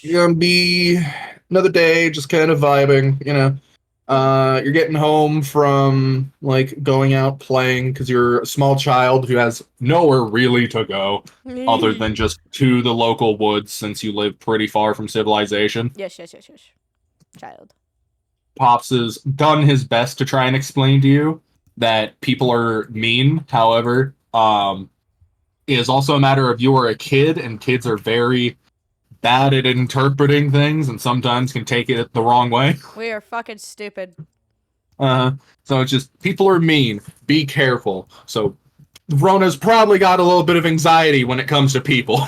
You're gonna be another day, just kind of vibing, you know. You're getting home from like going out playing because you're a small child who has nowhere really to go other than just to the local woods since you live pretty far from civilization. Yes. Child. Pops has done his best to try and explain to you that people are mean. However, it is also a matter of you are a kid, and kids are very bad at interpreting things and sometimes can take it the wrong way. We are fucking stupid. So it's just people are mean. Be careful. So Rona's probably got a little bit of anxiety when it comes to people.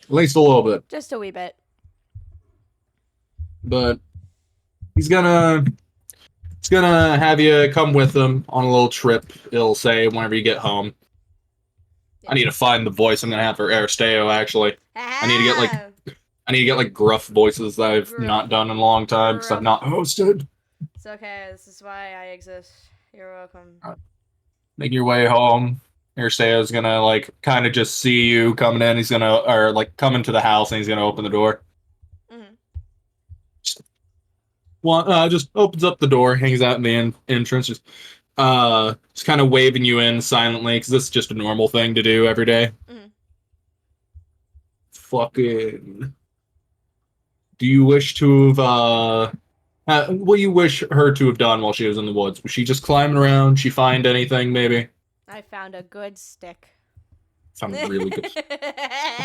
At least a little bit. Just a wee bit. But he's gonna have you come with him on a little trip, it'll say, whenever you get home. I need to find the voice I'm gonna have for Aristeo, actually. I need to get like gruff voices that I've not done in a long time because I've not hosted. It's okay. This is why I exist. You're welcome. Make your way home. Aristeo's gonna like kind of just see you coming in. He's gonna come into the house and he's gonna open the door. Just opens up the door, hangs out in the entrance, just kind of waving you in silently because this is just a normal thing to do every day. Fucking. Do you wish to have what do you wish her to have done while she was in the woods? Was she just climbing around? She find anything, maybe? I found a good stick. Found a really good.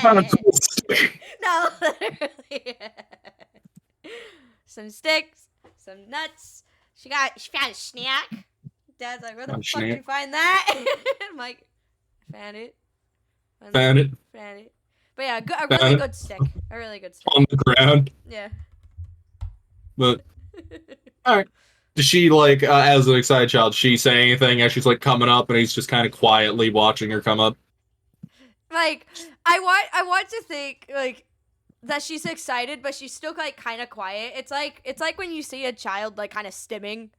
Found a cool stick. No, literally. Some sticks, some nuts. She found a snack. Dad's like, where the fuck did you find that? I'm like, found it. Found it. But yeah, a really good stick. A really good stick. On the ground. Yeah. But alright. Does she like as an excited child, she say anything as she's like coming up and he's just kind of quietly watching her come up? Like, I want to think like that she's excited, but she's still like kind of quiet. It's like when you see a child like kind of stimming.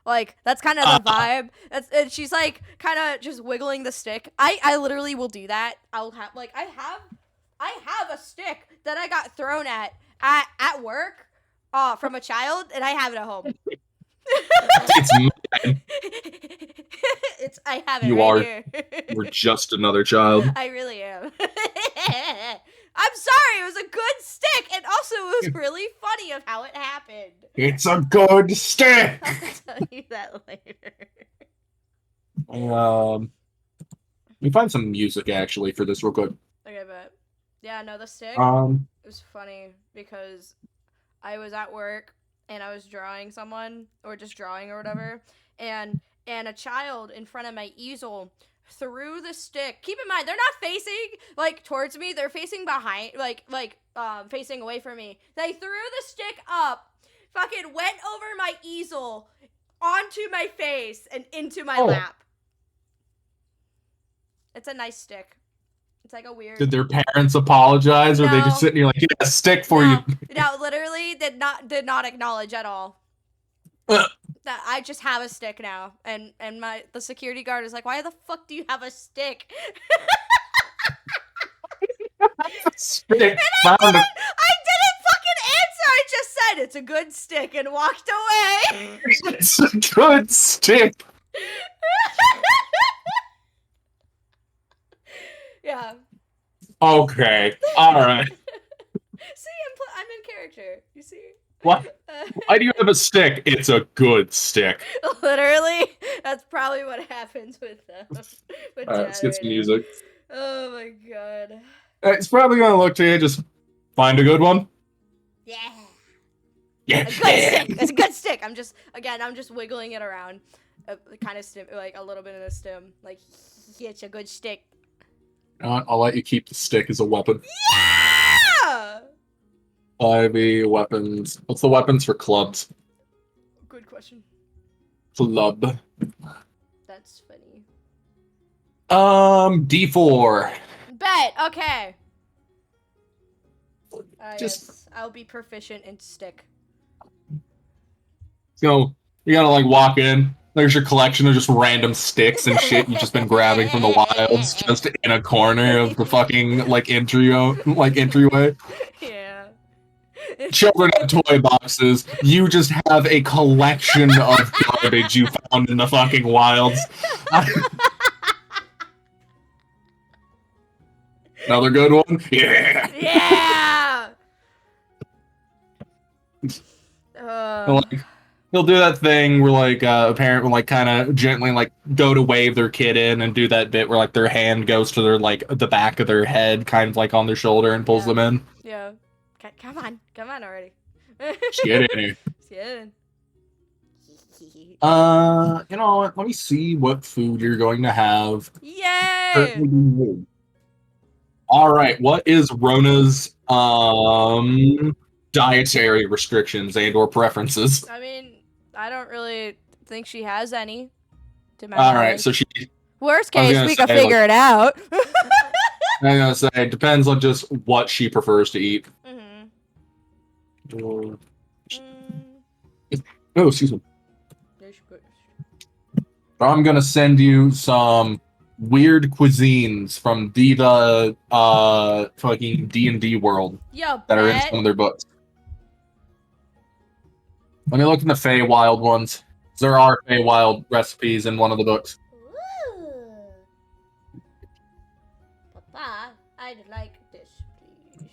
Like, that's kind of the vibe. And she's like kind of just wiggling the stick. I literally will do that. I'll have like I have a stick that I got thrown at work from a child, and I have it at home. It's mine. I have it here. You're just another child. I really am. I'm sorry, it was a good stick, and also it was really funny of how it happened. It's a good stick! I'll tell you that later. Let me find some music, actually, for this real quick. Okay, but yeah, no, the stick, it was funny, because I was at work, and I was drawing someone, or just drawing or whatever, and a child in front of my easel threw the stick. Keep in mind, they're not facing like towards me, they're facing behind, facing away from me. They threw the stick up, fucking went over my easel onto my face and into my lap. It's a nice stick. It's like a weird. Did their parents apologize, or they just sitting here like, yeah, a stick for you? No, literally did not acknowledge at all. That I just have a stick now, and the security guard is like, why the fuck do you have a stick? Stick. I didn't fucking answer. I just said it's a good stick and walked away. It's a good stick. Yeah. Okay. All right. See, I'm in character. You see? What? Why do you have a stick? It's a good stick. Literally, that's probably what happens with them. All right, let's get some music. Oh my god. It's probably gonna look to you. Just find a good one. Yeah. Yeah. A good stick. It's a good stick. I'm just wiggling it around, kind of stim, like a little bit of a stim. Like, yeah, it's a good stick. You know what? I'll let you keep the stick as a weapon. Yeah. IV weapons. What's the weapons for clubs? Good question. Club. That's funny. D4. Bet. Okay. Just. Yes, I'll be proficient in stick. You gotta like walk in. There's your collection of just random sticks and shit you've just been grabbing from the wilds, just in a corner of the fucking entryway. Yeah. Children have toy boxes. You just have a collection of garbage you found in the fucking wilds. Another good one? Yeah! Yeah! He'll do that thing where, a parent will, kind of gently, go to wave their kid in and do that bit where, their hand goes to their, the back of their head, kind of, on their shoulder and pulls them in. Yeah. Come on already. Just get in here. Just get in. You know what? Let me see what food you're going to have. Yay! Alright, what is Rona's, dietary restrictions and or preferences? I mean, I don't really think she has any. Alright, so she... Worst case, we can figure it out. I'm gonna say, it depends on just what she prefers to eat. Mm-hmm. Oh, excuse me. I'm gonna send you some weird cuisines from Diva, fucking D&D world that are in some of their books. Let me look in the Feywild ones. There are Feywild recipes in one of the books. Ooh. Papa, I'd like this, please.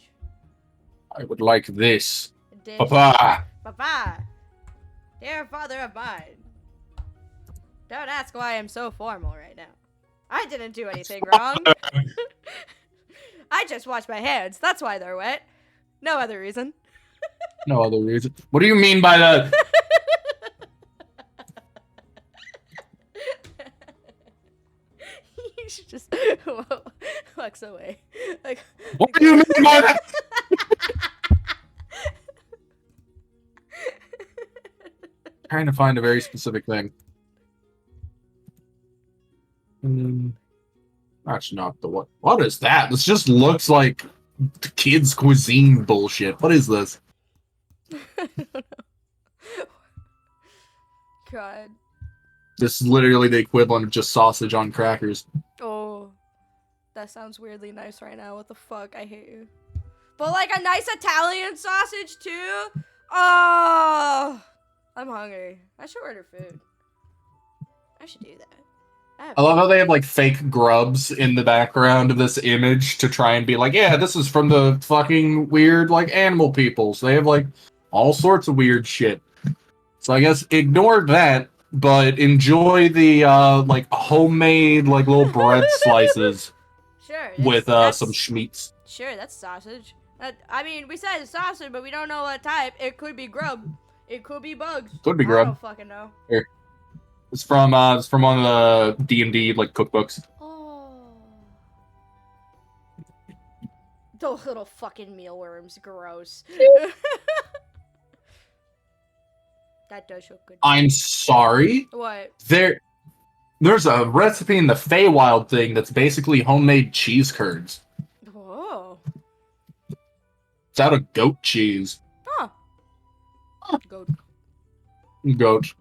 I would like this. Papa! Papa! Dear father of mine. Don't ask why I'm so formal right now. I didn't do anything wrong. I just washed my hands. That's why they're wet. No other reason. No other reason. What do you mean by that? You should just walks away. What do you mean by that? Trying to find a very specific thing. That's not the one. What is that? This just looks like kids' cuisine bullshit. What is this? I don't know. God. This is literally the equivalent of just sausage on crackers. Oh. That sounds weirdly nice right now. What the fuck? I hate you. But a nice Italian sausage too? Oh. I'm hungry. I should order food. I should do that. I love how they have fake grubs in the background of this image to try and be yeah, this is from the fucking weird animal peoples. They have all sorts of weird shit. So I guess ignore that, but enjoy the homemade little bread slices. Sure. With some schmeats. Sure, that's sausage. I mean, we said it's sausage, but we don't know what type. It could be grub. It could be bugs. Could be grub. I don't fucking know. Here. It's from one of the D&D cookbooks. Oh. Those little fucking mealworms, gross. That does look good. I'm sorry. What? There's a recipe in the Feywild thing that's basically homemade cheese curds. Whoa. It's out of goat cheese. Huh. Goat. Goat.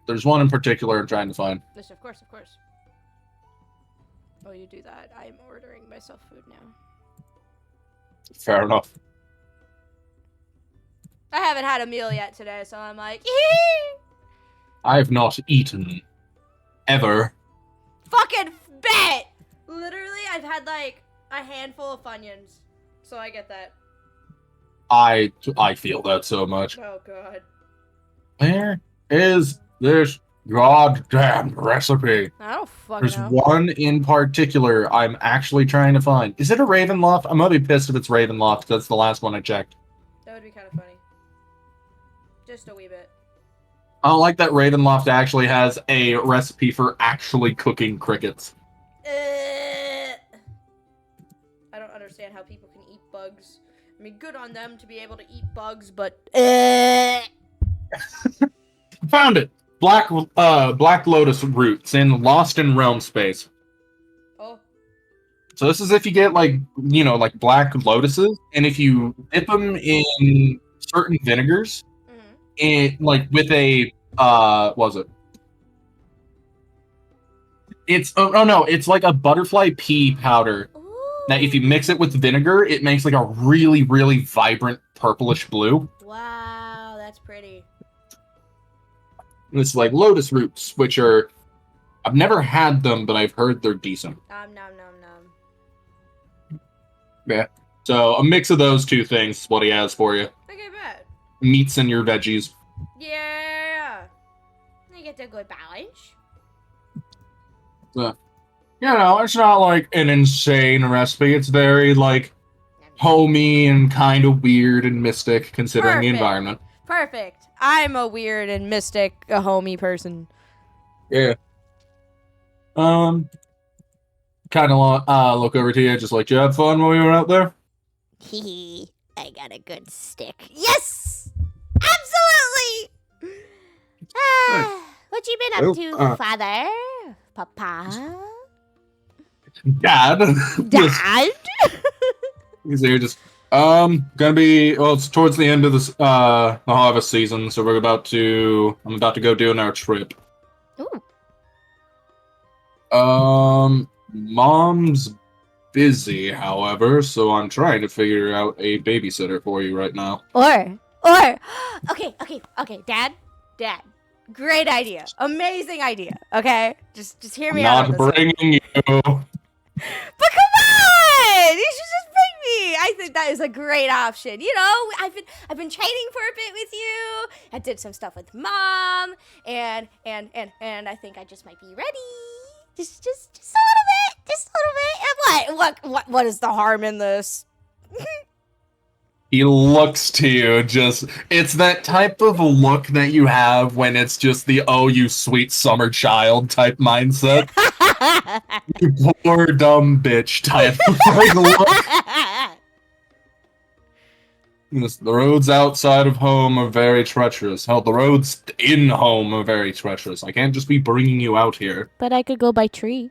There's one in particular I'm trying to find. Yes, of course. Oh, you do that. I'm ordering myself food now. Fair enough. I haven't had a meal yet today, so I'm ee! I have not eaten. Ever. Fucking bet! Literally, I've had a handful of Funyuns. So I get that. I feel that so much. Oh, God. Where is this goddamn recipe? I don't fucking There's know. one in particular I'm actually trying to find. Is it a Ravenloft? I'm gonna be pissed if it's Ravenloft. That's the last one I checked. That would be kind of funny. Just a wee bit. I don't like that Ravenloft actually has a recipe for actually cooking crickets. I don't understand how people can eat bugs. I mean, good on them to be able to eat bugs, but Found it. Black Lotus roots in Lost in Realm Space. Oh. So this is if you get black lotuses, and if you dip them in certain vinegars, with a what was it? It's oh no, it's like a butterfly pea powder. Ooh. That if you mix it with vinegar, it makes like a really, really vibrant purplish blue. Wow, that's pretty. And it's like lotus roots, which are I've never had them, but I've heard they're decent. Nom nom nom nom. Yeah. So a mix of those two things is what he has for you. Okay, bet. Meats and your veggies. Yeah. You get a good balance. You know, it's not like an insane recipe. It's very like homey and kind of weird and mystic considering the environment. Perfect. I'm a weird and mystic, a homey person. Yeah. Kind of look over to you, just like, did you have fun while we were out there? Hee, I got a good stick. Yes! Absolutely! What you been up to, father? Papa? Dad? Dad? He's here just, gonna be, well, it's towards the end of this, the harvest season, so I'm about to go doing our trip. Ooh. Mom's busy, however, so I'm trying to figure out a babysitter for you right now. Or, okay, Dad, great idea, amazing idea. Okay, just hear me out. Not bringing you. But come on, you should just bring me. I think that is a great option. You know, I've been training for a bit with you. I did some stuff with Mom, and I think I just might be ready. Just a little bit. What is the harm in this? He looks to you, it's that type of look that you have when it's just the, oh, you sweet summer child type mindset. You poor dumb bitch type of look. The roads outside of home are very treacherous. Hell, the roads in home are very treacherous. I can't just be bringing you out here. But I could go by tree.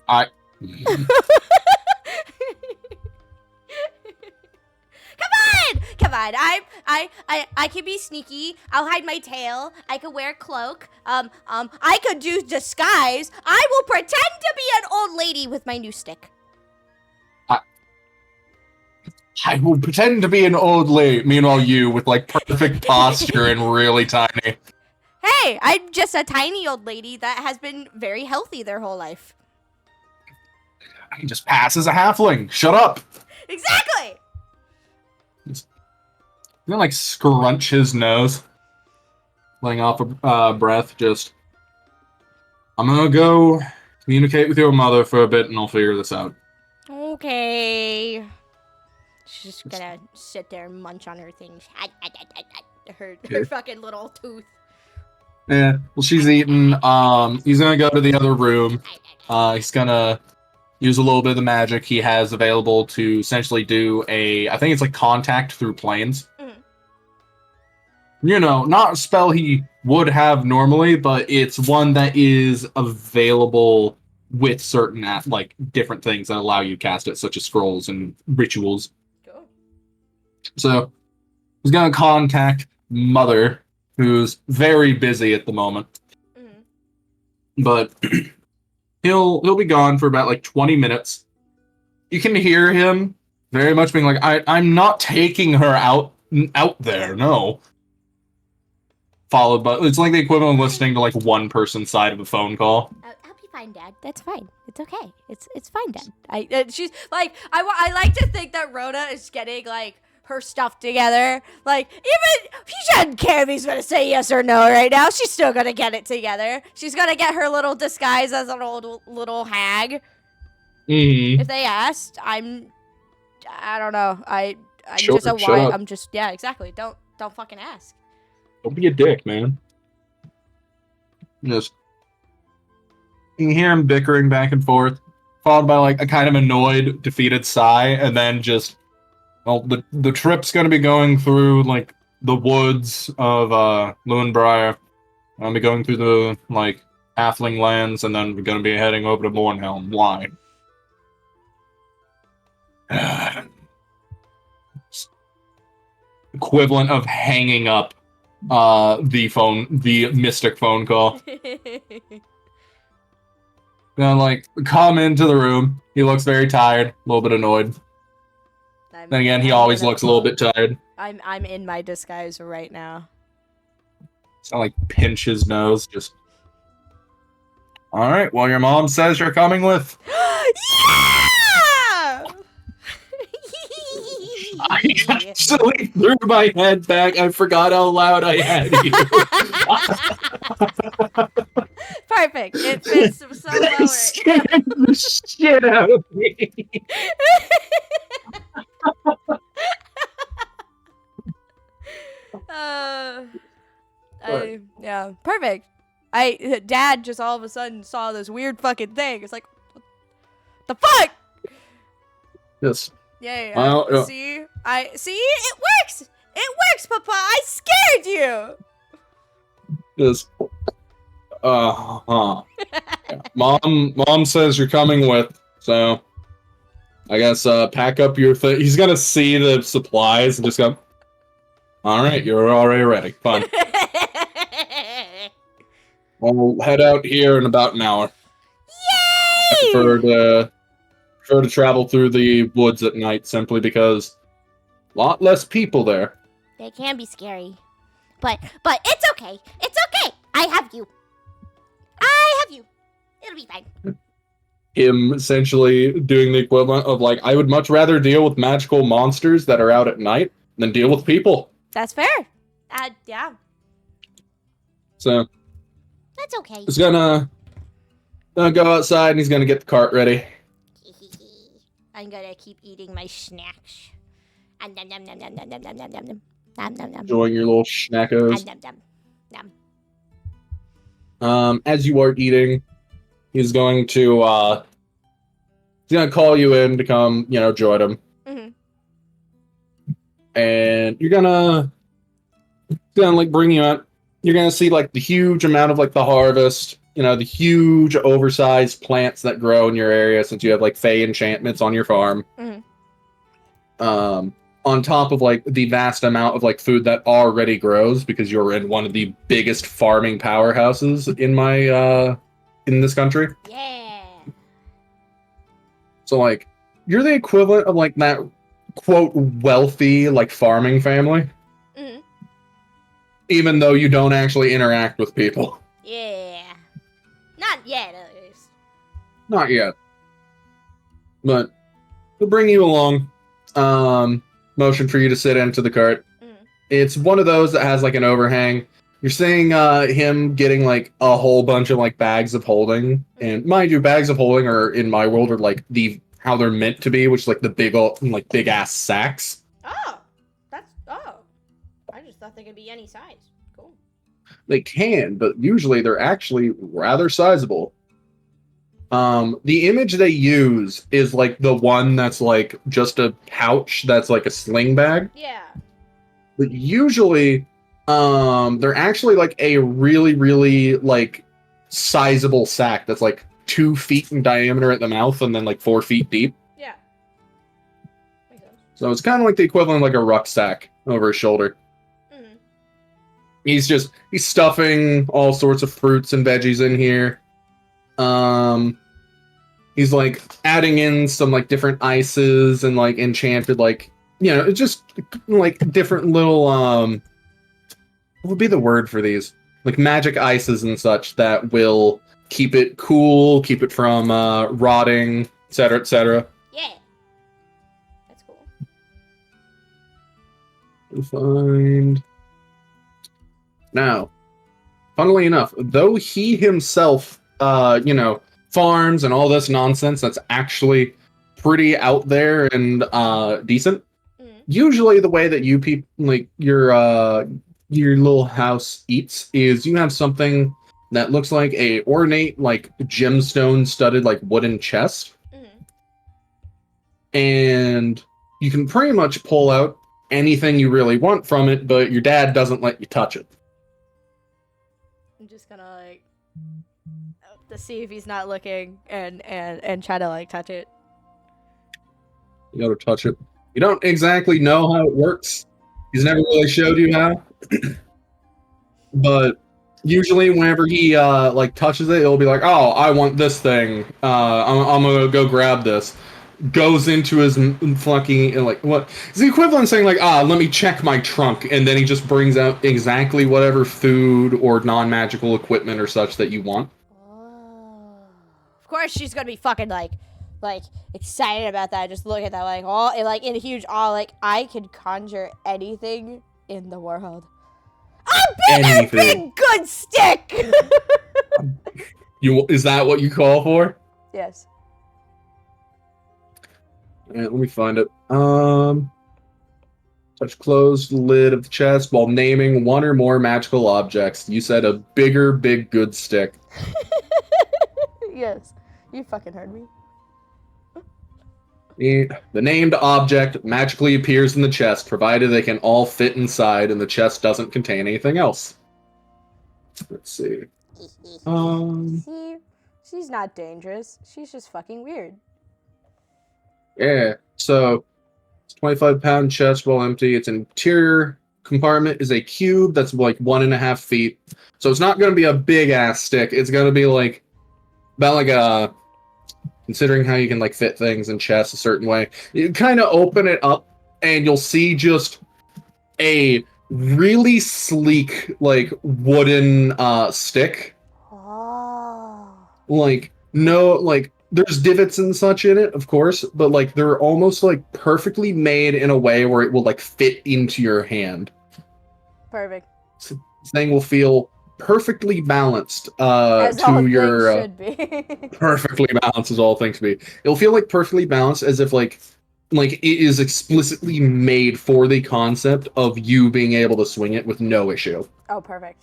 Come on! I can be sneaky. I'll hide my tail. I could wear a cloak. I could do disguise. I will pretend to be an old lady with my new stick. I will pretend to be an old lady. Meanwhile, you with like perfect posture and really tiny. Hey, I'm just a tiny old lady that has been very healthy their whole life. I can just pass as a halfling. Shut up. Exactly. He's gonna like scrunch his nose, letting off a breath. Just, I'm gonna go communicate with your mother for a bit, and I'll figure this out. Okay. She's just gonna sit there and munch on her things. Her fucking little tooth. Yeah, well, she's eating. He's gonna go to the other room. He's gonna use a little bit of the magic he has available to essentially do I think it's like contact through planes. Mm-hmm. You know, not a spell he would have normally, but it's one that is available with certain, like, different things that allow you to cast it, such as scrolls and rituals. So, he's gonna contact Mother, who's very busy at the moment. Mm-hmm. But he'll be gone for about like 20 minutes. You can hear him very much being like, I'm not taking her out there, no. Followed by, it's like the equivalent of listening to like one person's side of a phone call. I'll be fine, Dad. That's fine. It's okay. It's fine, Dad. She's like, I like to think that Rhoda is getting like her stuff together. Like, even she shouldn't care if he's gonna say yes or no right now. She's still gonna get it together. She's gonna get her little disguise as an old little hag. Mm-hmm. If they asked, I don't know. I'm sure, just a why. I'm just, yeah, exactly. Don't fucking ask. Don't be a dick, man. Just, you can hear him bickering back and forth, followed by like a kind of annoyed, defeated sigh, and then just, well, the trip's gonna be going through like the woods of Loonbriar. I'll be going through the like halfling lands, and then we're gonna be heading over to Mornhelm. Why? Equivalent of hanging up the mystic phone call. Gonna like come into the room. He looks very tired, a little bit annoyed. Then again, he always looks a little bit tired. I'm in my disguise right now. So I like pinch his nose, just. All right. Well, your mom says you're coming with. Yeah! I actually threw my head back. I forgot how loud I had you. Perfect. It fits so well. Scared the shit out of me. Yeah, perfect. Dad just all of a sudden saw this weird fucking thing. It's like, what the fuck? Yes. Yeah. See, it works. It works, Papa. I scared you. Yes. Mom says you're coming with, so I guess pack up your thing. He's gonna see the supplies and just go. All right, you're already ready. Fine. I'll head out here in about an hour. Yay! I prefer to travel through the woods at night simply because a lot less people there. They can be scary. But it's okay. It's okay. I have you. It'll be fine. Him essentially doing the equivalent of like, I would much rather deal with magical monsters that are out at night than deal with people. That's fair. Yeah. So That's okay. he's gonna go outside and he's gonna get the cart ready. I'm gonna keep eating my snacks. Nom nom nom nom nom nom nom nom nom nom nom. Enjoying your little schnackos. Nom nom nom. As you are eating, he's going to call you in to come, join him. Mm-hmm. And you're gonna like bring you out. You're gonna see like the huge amount of like the harvest, the huge oversized plants that grow in your area since you have like fey enchantments on your farm. Mm-hmm. On top of like the vast amount of like food that already grows because you're in one of the biggest farming powerhouses in this country. Yeah. So like you're the equivalent of like that quote wealthy like farming family. Mm-hmm. Even though you don't actually interact with people. Yeah. Not yet, at least. Not yet. But we'll bring you along. Motion for you to sit into the cart. Mm-hmm. It's one of those that has like an overhang. You're seeing him getting like a whole bunch of like bags of holding. And mind you, bags of holding are in my world are like how they're meant to be, which is like the big ass sacks. Oh. I just thought they could be any size. Cool. They can, but usually they're actually rather sizable. The image they use is like the one that's like just a pouch that's like a sling bag. Yeah. But usually, they're actually like a really, really like sizable sack that's like 2 feet in diameter at the mouth and then like 4 feet deep. Yeah. Makes sense. So it's kind of like the equivalent of like a rucksack over his shoulder. Mm-hmm. He's stuffing all sorts of fruits and veggies in here. He's like adding in some like different ices and like enchanted like just like different little what would be the word for these? Like magic ices and such that will keep it cool, keep it from rotting, etc., etc. Yeah. That's cool. Find now. Funnily enough, though he himself farms and all this nonsense that's actually pretty out there and decent. Mm-hmm. Usually the way that you people like your little house eats is you have something that looks like a ornate like gemstone studded like wooden chest. Mm-hmm. And you can pretty much pull out anything you really want from it, but your dad doesn't let you touch it. I'm just gonna like to see if he's not looking and try to like touch it. You gotta touch it. You don't exactly know how it works. He's never really showed you how. But Usually, whenever he like touches it, it'll be like, "Oh, I want this thing. I'm gonna go grab this." Goes into his fucking like what? It's the equivalent of saying like, let me check my trunk," and then he just brings out exactly whatever food or non-magical equipment or such that you want. Oh. Of course, she's gonna be fucking like excited about that. Just look at that, like all like in a huge awe. Like I can conjure anything in the world. A big good stick. Is that what you call for? Yes. Alright, let me find it. Touch closed lid of the chest while naming one or more magical objects. You said a bigger, big, good stick. Yes. You fucking heard me. The named object magically appears in the chest, provided they can all fit inside and the chest doesn't contain anything else. Let's see. See? She's not dangerous. She's just fucking weird. Yeah, so it's 25-pound chest while empty. Its interior compartment is a cube that's like 1.5 feet. So it's not going to be a big ass stick. It's going to be like about like a, considering how you can like fit things in chests a certain way. You kind of open it up and you'll see just a really sleek like wooden stick. Oh. Like no like there's divots and such in it, of course, but like they're almost like perfectly made in a way where it will like fit into your hand. Perfect. So this thing will feel perfectly balanced As to all your things should be. perfectly balanced as all things be. It'll feel like perfectly balanced as if like it is explicitly made for the concept of you being able to swing it with no issue. Oh, perfect.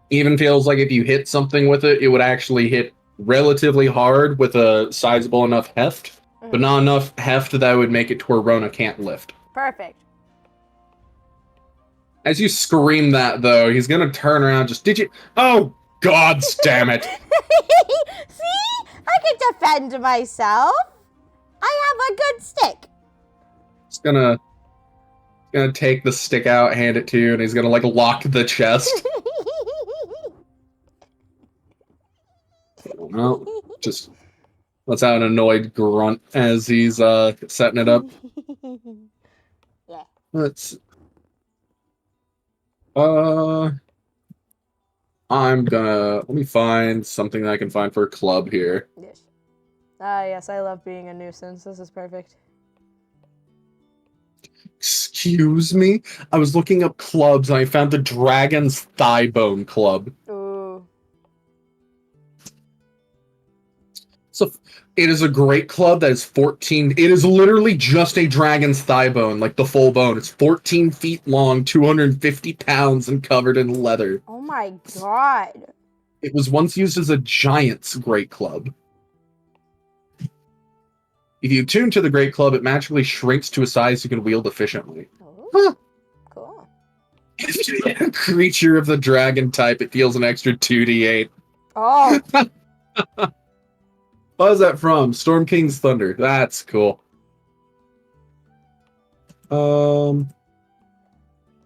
Even feels like if you hit something with it, it would actually hit relatively hard with a sizable enough heft, but not enough heft that would make it to where Rona can't lift. Perfect. As you scream that, though, he's gonna turn around. Did you? Oh, God damn it! See? I can defend myself. I have a good stick. He's gonna take the stick out, hand it to you, and he's gonna like lock the chest. Well, just let's out an annoyed grunt as he's setting it up. Yeah. Let's. Let me find something that I can find for a club here. Yes. Yes, I love being a nuisance. This is perfect. Excuse me? I was looking up clubs and I found the Dragon's Thigh Bone Club. Ooh. So it is a great club that is 14. It is literally just a dragon's thigh bone, like the full bone. It's 14 feet long, 250 pounds, and covered in leather. Oh my god. It was once used as a giant's great club. If you tune to the great club, it magically shrinks to a size you can wield efficiently. Oh, Huh. cool. If you're a creature of the dragon type, it deals an extra 2d8. Oh. What is that from? Storm King's Thunder. That's cool. Now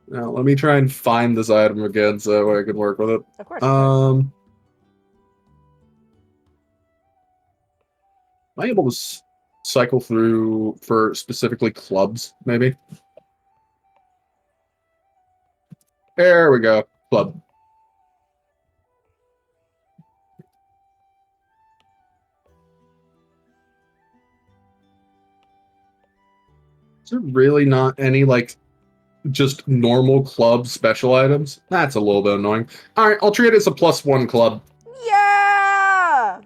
let me try and find this item again so I can work with it. Of course. Am I able to cycle through for specifically clubs, maybe? There we go. Club. Is there really not any, like, just normal club special items? That's a little bit annoying. Alright, I'll treat it as a +1 club. Yeah!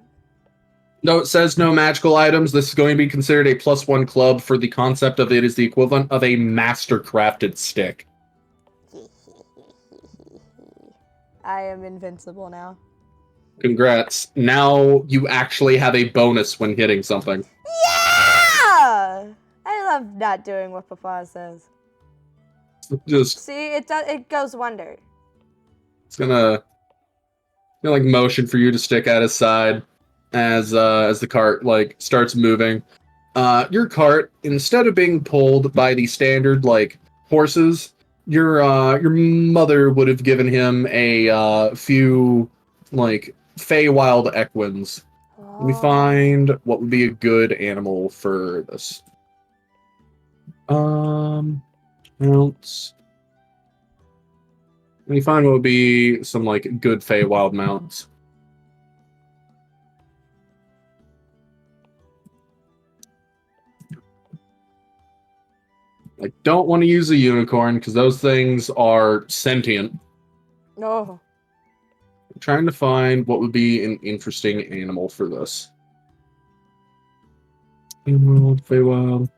No, it says no magical items. This is going to be considered a +1 club for the concept of it is the equivalent of a master-crafted stick. I am invincible now. Congrats. Now you actually have a bonus when hitting something. Yeah! I love not doing what Papa says. Just See, it goes wonder. it's gonna like motion for you to stick at his side as the cart like starts moving. Your cart, instead of being pulled by the standard like horses, your mother would have given him a few like Feywild Equins. Let me find what would be a good animal for this. Mounts. Let me find what would be some like good Feywild mounts. I don't want to use a unicorn because those things are sentient. No. I'm trying to find what would be an interesting animal for this. Feywild.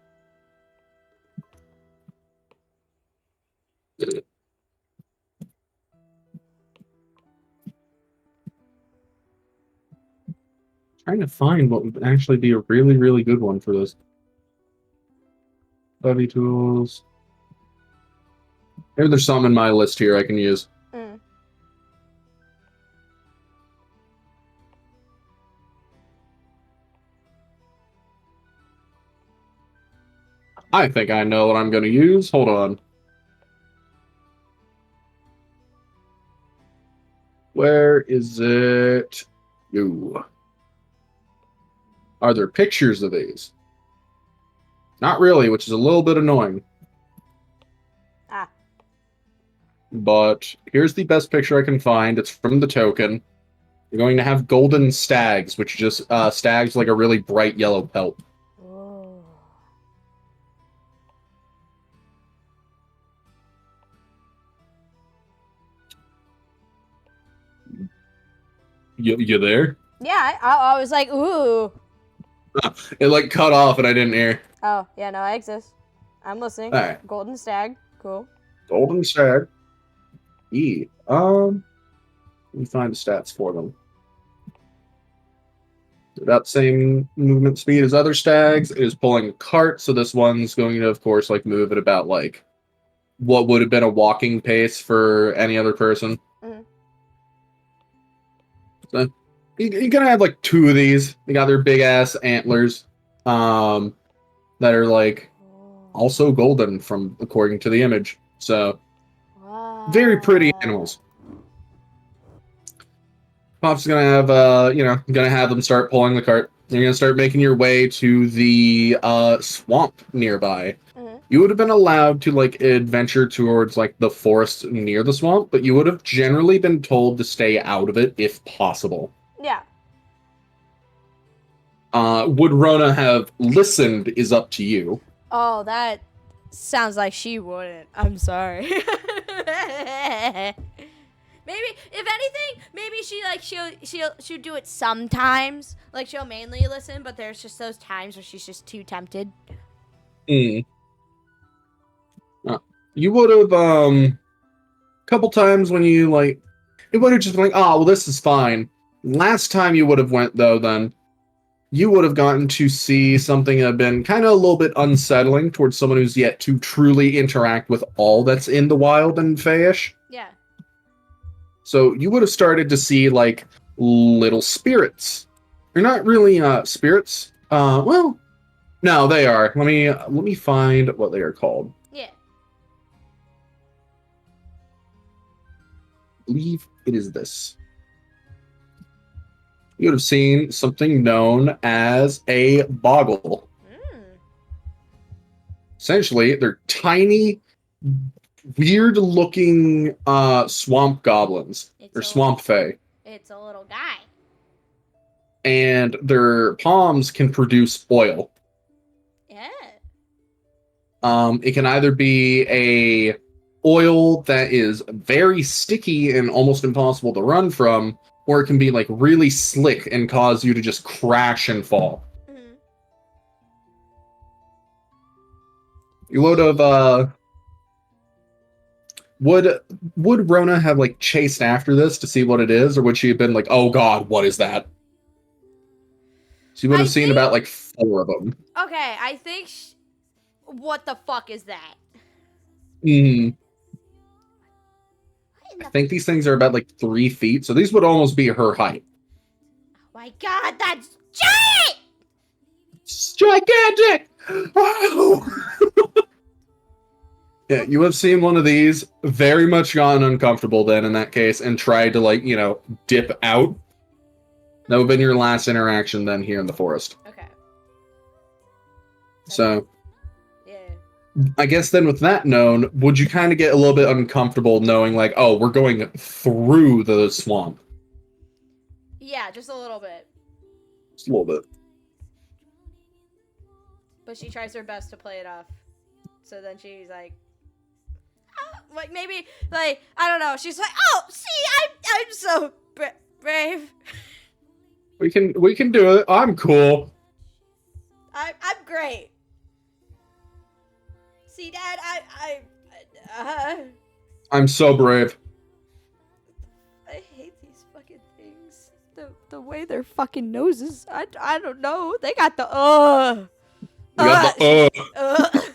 Trying to find what would actually be a really, really good one for this. Study tools. Maybe there's some in my list here I can use. Mm. I think I know what I'm going to use. Hold on. Where is it? Ooh. Are there pictures of these? Not really, which is a little bit annoying. Ah. But here's the best picture I can find. It's from the token. You're going to have golden stags, which just stags like a really bright yellow pelt. Oh. You there? Yeah, I was like, ooh. It like cut off and I didn't hear. Oh, yeah, no, I exist. I'm listening. All right. Golden stag. Cool. Golden stag. Let me find the stats for them. About the same movement speed as other stags. It is pulling a cart, so this one's going to, of course, like move at about like what would have been a walking pace for any other person. Mm-hmm. So you're gonna have like two of these. They got their big ass antlers, that are like also golden from according to the image. So very pretty animals. Pop's gonna have gonna have them start pulling the cart. You're gonna start making your way to the swamp nearby. Mm-hmm. You would have been allowed to like adventure towards like the forest near the swamp, but you would have generally been told to stay out of it if possible. Yeah. Would Rona have listened is up to you. Oh, that sounds like she wouldn't. I'm sorry. Maybe, if anything, maybe she'll do it sometimes. Like she'll mainly listen, but there's just those times where she's just too tempted. You would have couple times when you like it would have just been like, oh well, this is fine. Last time you would have went though, then you would have gotten to see something that had been kind of a little bit unsettling towards someone who's yet to truly interact with all that's in the wild and Fayish. Yeah. So you would have started to see like little spirits. They're not really spirits. Well, no, they are. Let me find what they are called. Yeah. I believe it is this. You would have seen something known as a boggle. Essentially, they're tiny, weird-looking swamp goblins. Or swamp fae. It's a little guy. And their palms can produce oil. Yeah. It can either be a oil that is very sticky and almost impossible to run from, or it can be like really slick and cause you to just crash and fall. Mm-hmm. You would have would Rona have like chased after this to see what it is, or would she have been like, oh god, what is that? She would have seen about like 4 of them. Okay, I think what the fuck is that? I think these things are about like 3 feet, so these would almost be her height. Oh my god, that's giant! It's gigantic! Wow! Yeah, you have seen one of these, very much gotten uncomfortable then in that case, and tried to, like, you know, dip out. That would have been your last interaction then here in the forest. Okay. So, Yeah. I guess then with that known, would you kind of get a little bit uncomfortable knowing, like, oh, we're going through the swamp? Yeah, just a little bit. Just a little bit. But she tries her best to play it off. So then she's like maybe, like, I don't know. She's like, oh, see, I'm so brave. We can do it. I'm cool. I'm great. See, Dad, I'm so brave. I hate these fucking things. The way their fucking noses. I don't know. They got the You got the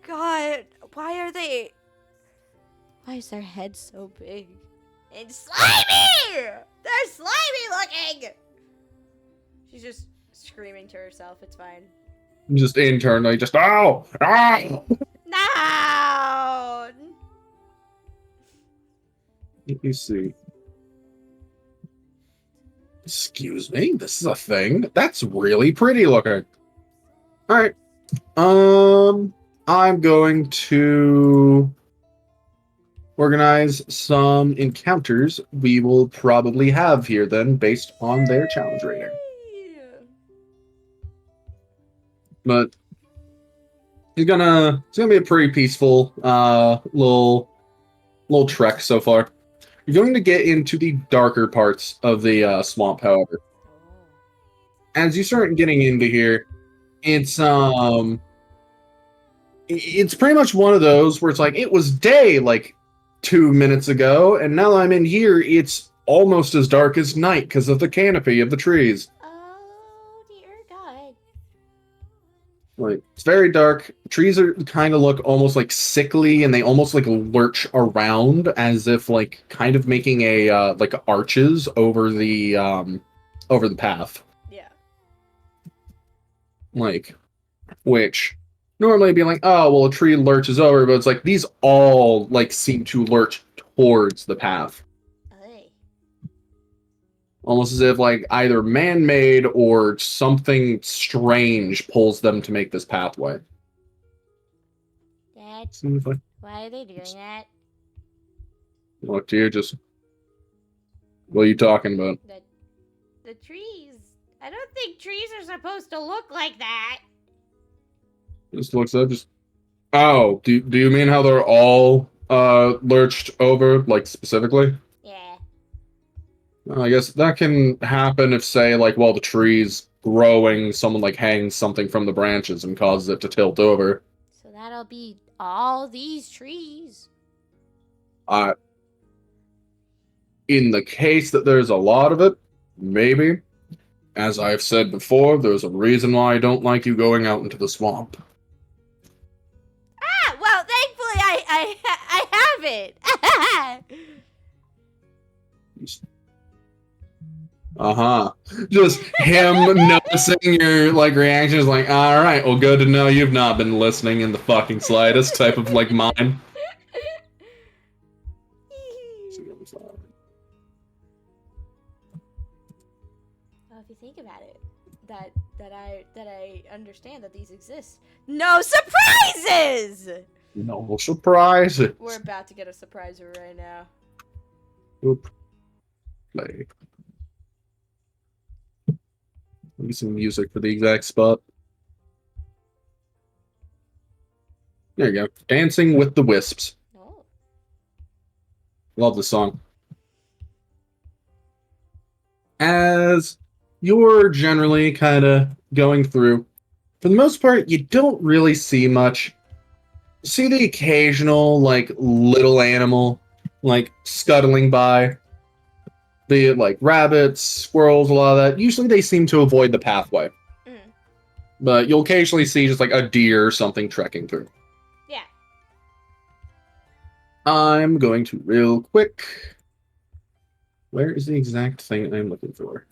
God, why is their head so big and slimy? They're slimy looking. She's just screaming to herself. It's fine. Just internally, just ow! No. Let me see. Excuse me, this is a thing? That's really pretty looking. Alright. I'm going to organize some encounters we will probably have here then, based on their challenge rating. But it's gonna be a pretty peaceful little trek so far. You're going to get into the darker parts of the swamp, however. As you start getting into here, it's pretty much one of those where it's like it was day like 2 minutes ago, and now I'm in here, it's almost as dark as night because of the canopy of the trees. Oh dear God. Like, it's very dark. Trees are kind of look almost like sickly, and they almost like lurch around as if like kind of making a like arches over the path. Yeah. Like, which normally be like, oh well, a tree lurches over, but it's like these all like seem to lurch towards the path. Hey. Almost as if like either man-made or something strange pulls them to make this pathway. Dad, why are they doing that? Look to you, just what are you talking about? The trees. I don't think trees are supposed to look like that. Just looks up, just oh, do you mean how they're all lurched over, like specifically? Yeah. I guess that can happen if, say, like, while the tree's growing, someone, like, hangs something from the branches and causes it to tilt over. So that'll be all these trees. In the case that there's a lot of it, maybe. As I've said before, there's a reason why I don't like you going out into the swamp. Ah, well, thankfully I haven't. Just him noticing your, like, reactions, like, alright, well, good to know you've not been listening in the fucking slightest type of, like, mind. Well, if you think about it, that I understand that these exist. No surprises! No surprises. We're about to get a surpriser right now. Oop. Play. Maybe some music for the exact spot. There you go. Dancing with the Wisps. Oh. Love the song. As you're generally kind of going through, for the most part, you don't really see much. See the occasional, like, little animal, like, scuttling by. Be it, like, rabbits, squirrels, a lot of that. Usually they seem to avoid the pathway. Mm. But you'll occasionally see just, like, a deer or something trekking through. Yeah. I'm going to real quick. Where is the exact thing I'm looking for?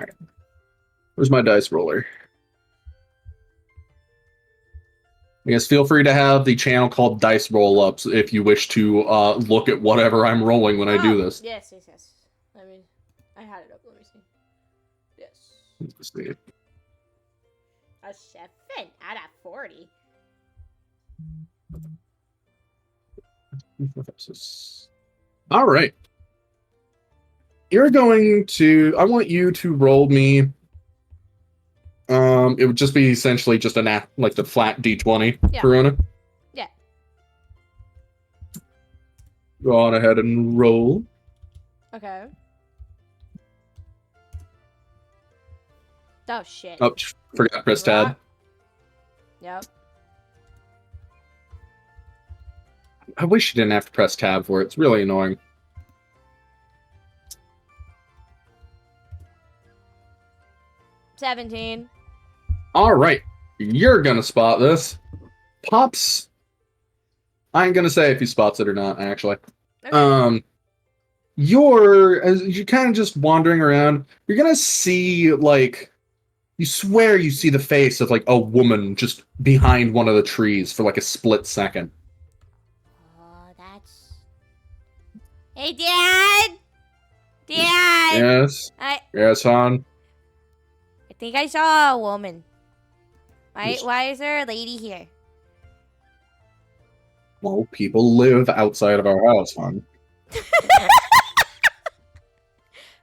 Alright. Where's my dice roller? I guess feel free to have the channel called Dice Roll-Ups if you wish to look at whatever I'm rolling when I do this. Yes. Let me. I had it up. Let me see. Yes. Let's see. A 7 out of 40. All right. You're going to. I want you to roll me. It would just be essentially just like the flat D20, Yeah. Corona. Yeah. Go on ahead and roll. Okay. Oh shit. Oh, forgot to press tab. Yep. I wish you didn't have to press tab for it. It's really annoying. $17. All right. You're going to spot this. Pops. I ain't going to say if he spots it or not, actually. Okay. As you're kind of just wandering around, you're going to see, like, you swear you see the face of, like, a woman just behind one of the trees for, like, a split second. Oh, that's... Hey, Dad! Dad! Yes? Yes, hon? I think I saw a woman. Why is there a lady here? Well, people live outside of our house, hon.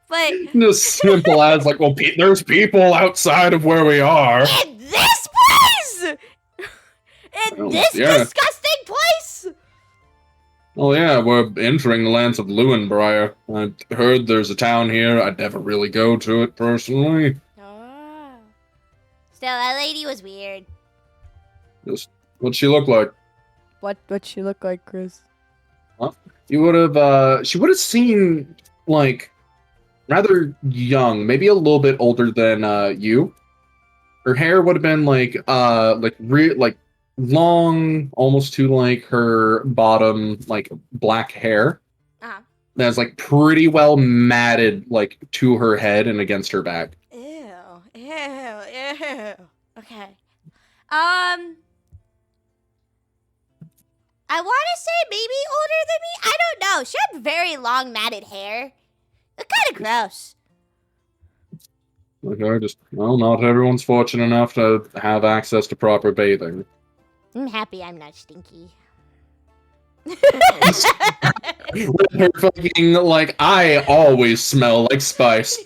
But... Just simple as, like, well, there's people outside of where we are. In this place?! In this disgusting place?! Well, yeah, we're entering the lands of Lewinbriar. I heard there's a town here. I'd never really go to it, personally. Oh. Still, that lady was weird. Just, what'd she look like? What'd she look like, Chris? You would have, she would have seemed, like, rather young, maybe a little bit older than, you. Her hair would have been, like long, almost to, like, her bottom, like, black hair. Uh-huh. That's, like, pretty well matted, like, to her head and against her back. Ew. Okay. I want to say maybe older than me. I don't know. She had very long matted hair. It's kind of gross. Okay, well, not everyone's fortunate enough to have access to proper bathing. I'm happy I'm not stinky. Her fucking, like, I always smell like spice.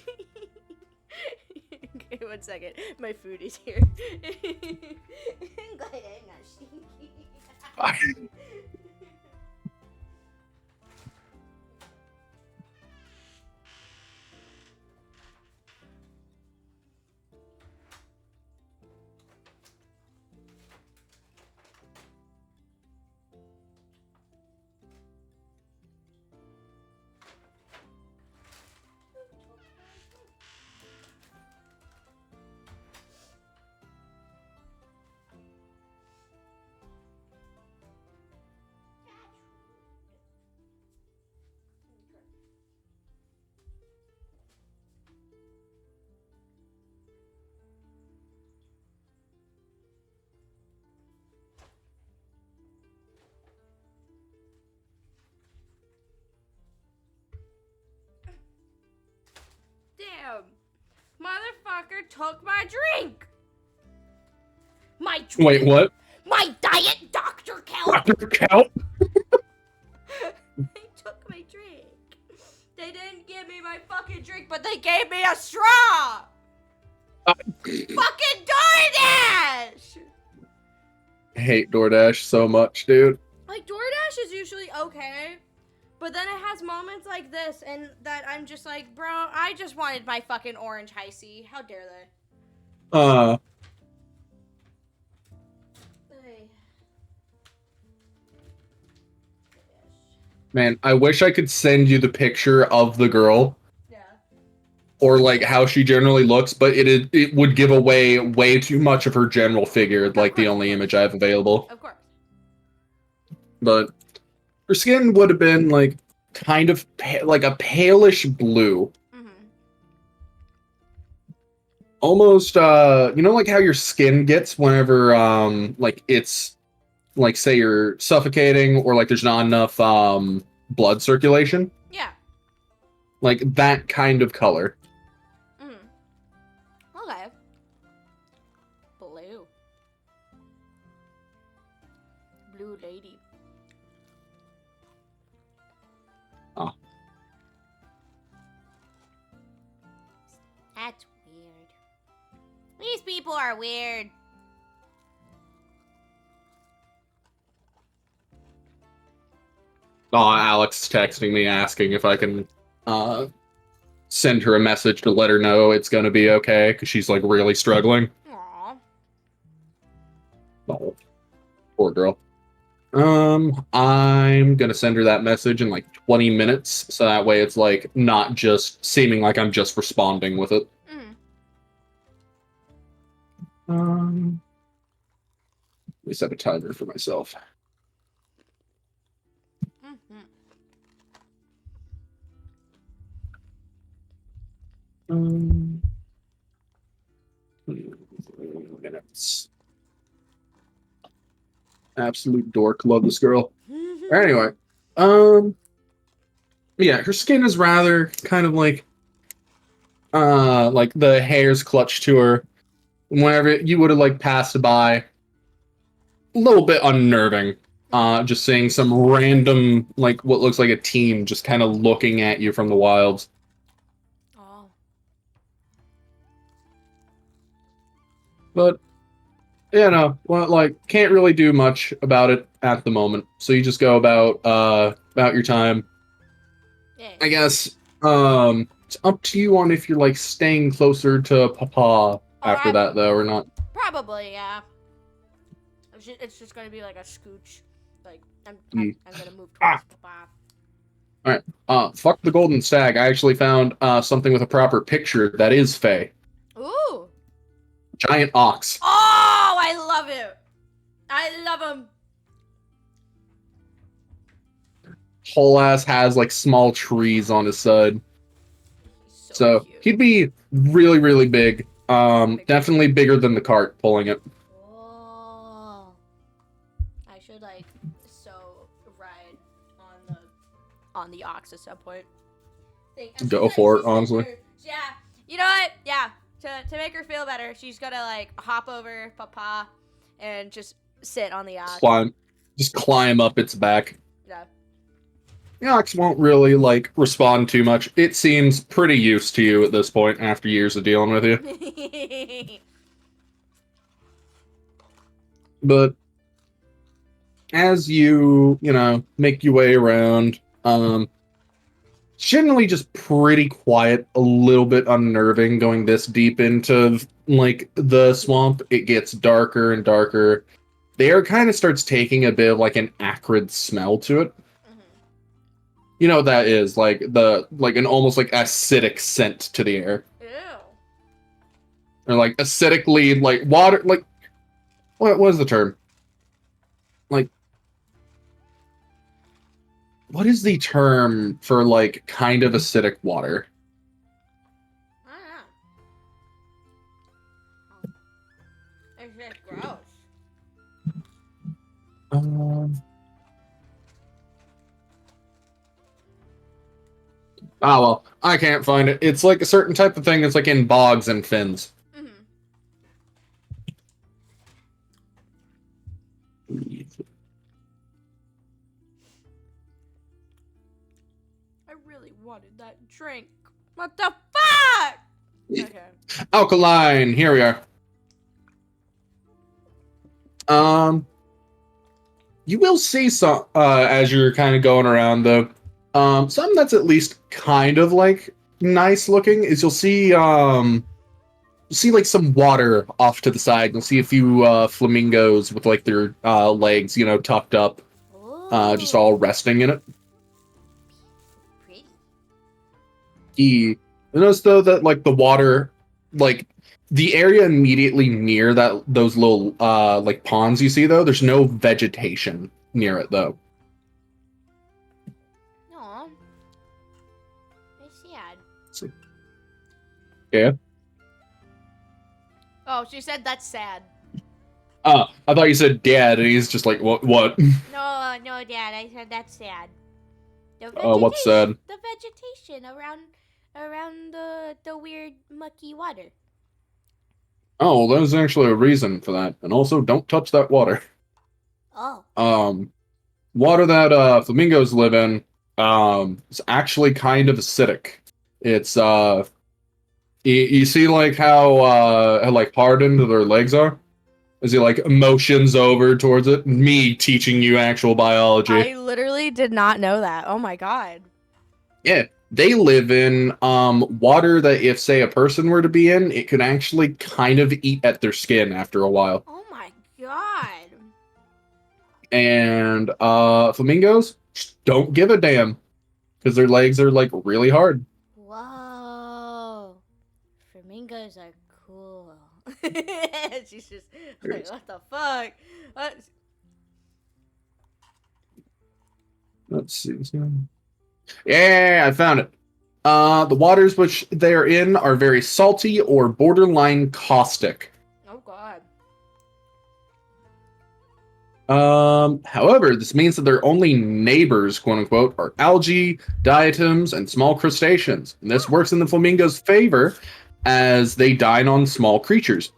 Okay, 1 second. My food is here. I'm glad I'm not stinky. Damn. Motherfucker took my drink. My drink. Wait, what? My diet Dr. Kelp. Dr. Kelp? They took my drink. They didn't give me my fucking drink, but they gave me a straw. Fucking DoorDash. I hate DoorDash so much, dude. Like, DoorDash is usually okay, but then it has moments like this, and that I'm just like, bro, I just wanted my fucking orange high C. How dare they? Hey. Man, I wish I could send you the picture of the girl. Yeah. Or, like, how she generally looks, but it would give away way too much of her general figure, like the only image I have available. Of course. But her skin would have been, like, kind of like a palish blue. Mm-hmm. Almost, you know, like how your skin gets whenever, like, it's like say you're suffocating or like there's not enough blood circulation. Yeah. Like that kind of color. Okay. Blue. Blue lady. Oh. That's weird. These people are weird. Oh, Alex is texting me asking if I can send her a message to let her know it's gonna be okay because she's like really struggling. Aww. Oh, poor girl. I'm gonna send her that message in like 20 minutes, so that way it's like not just seeming like I'm just responding with it. Let me set a timer for myself. Minutes. Absolute dork. Love this girl. Anyway, yeah, her skin is rather kind of like the hairs clutched to her. Whenever you would have like passed by, a little bit unnerving. Just seeing some random like what looks like a team just kind of looking at you from the wilds. Oh. But you know, well, like can't really do much about it at the moment. So you just go about your time. Yeah. I guess it's up to you on if you're like staying closer to Papa after that though or not. Probably, yeah. It's just gonna be like a scooch. Like I'm gonna move towards Papa. Alright. Fuck the golden stag. I actually found something with a proper picture that is Fae. Ooh. Giant ox. Oh, I love it. I love him. Whole ass has like small trees on his side. So cute. he'd be really, really big. Definitely bigger than the cart pulling it. Oh. I should like ride on the ox at some point. Go for it, honestly. Yeah. You know what? Yeah. To make her feel better, she's gonna like hop over Papa and just sit on the ox. Just climb up its back. Yeah. The ox won't really like respond too much. It seems pretty used to you at this point after years of dealing with you. But as you make your way around, generally just pretty quiet, a little bit unnerving going this deep into like the swamp. It gets darker and darker. The air kind of starts taking a bit of like an acrid smell to it. You know what that is, like an almost like acidic scent to the air. Ew. Or like acidically like water, like what was the term? Like what is the term for like kind of acidic water? I don't know. It's just gross. Oh, well, I can't find it. It's like a certain type of thing that's like in bogs and fens. I really wanted that drink. What the fuck? Okay. Alkaline. Here we are. You will see some as you're kind of going around though. Something that's at least kind of like nice looking is you'll see like some water off to the side. You'll see a few flamingos with like their legs, tucked up, just all resting in it. Pretty. You notice though that like the water, like the area immediately near those little like ponds you see though, there's no vegetation near it though. Aw. It's sad. Yeah. Oh, she said that's sad. I thought you said dad, and he's just like, what? No, Dad. I said that's sad. The What's sad? The vegetation around the weird mucky water. Oh, well, there's actually a reason for that. And also, don't touch that water. Oh. Water that flamingos live in is actually kind of acidic. It's you see like how like hardened their legs are? As he like motions over towards it. Me teaching you actual biology. I literally did not know that. Oh my god. Yeah, they live in water that if say a person were to be in, it could actually kind of eat at their skin after a while. Oh my god. And flamingos just don't give a damn because their legs are like really hard. Whoa. Flamingos are cool. She's just like, what the fuck? What? Let's see. Yeah, I found it. The waters which they are in are very salty or borderline caustic. Oh god. However, this means that their only neighbors, quote unquote, are algae, diatoms, and small crustaceans. And this works in the flamingo's favor as they dine on small creatures.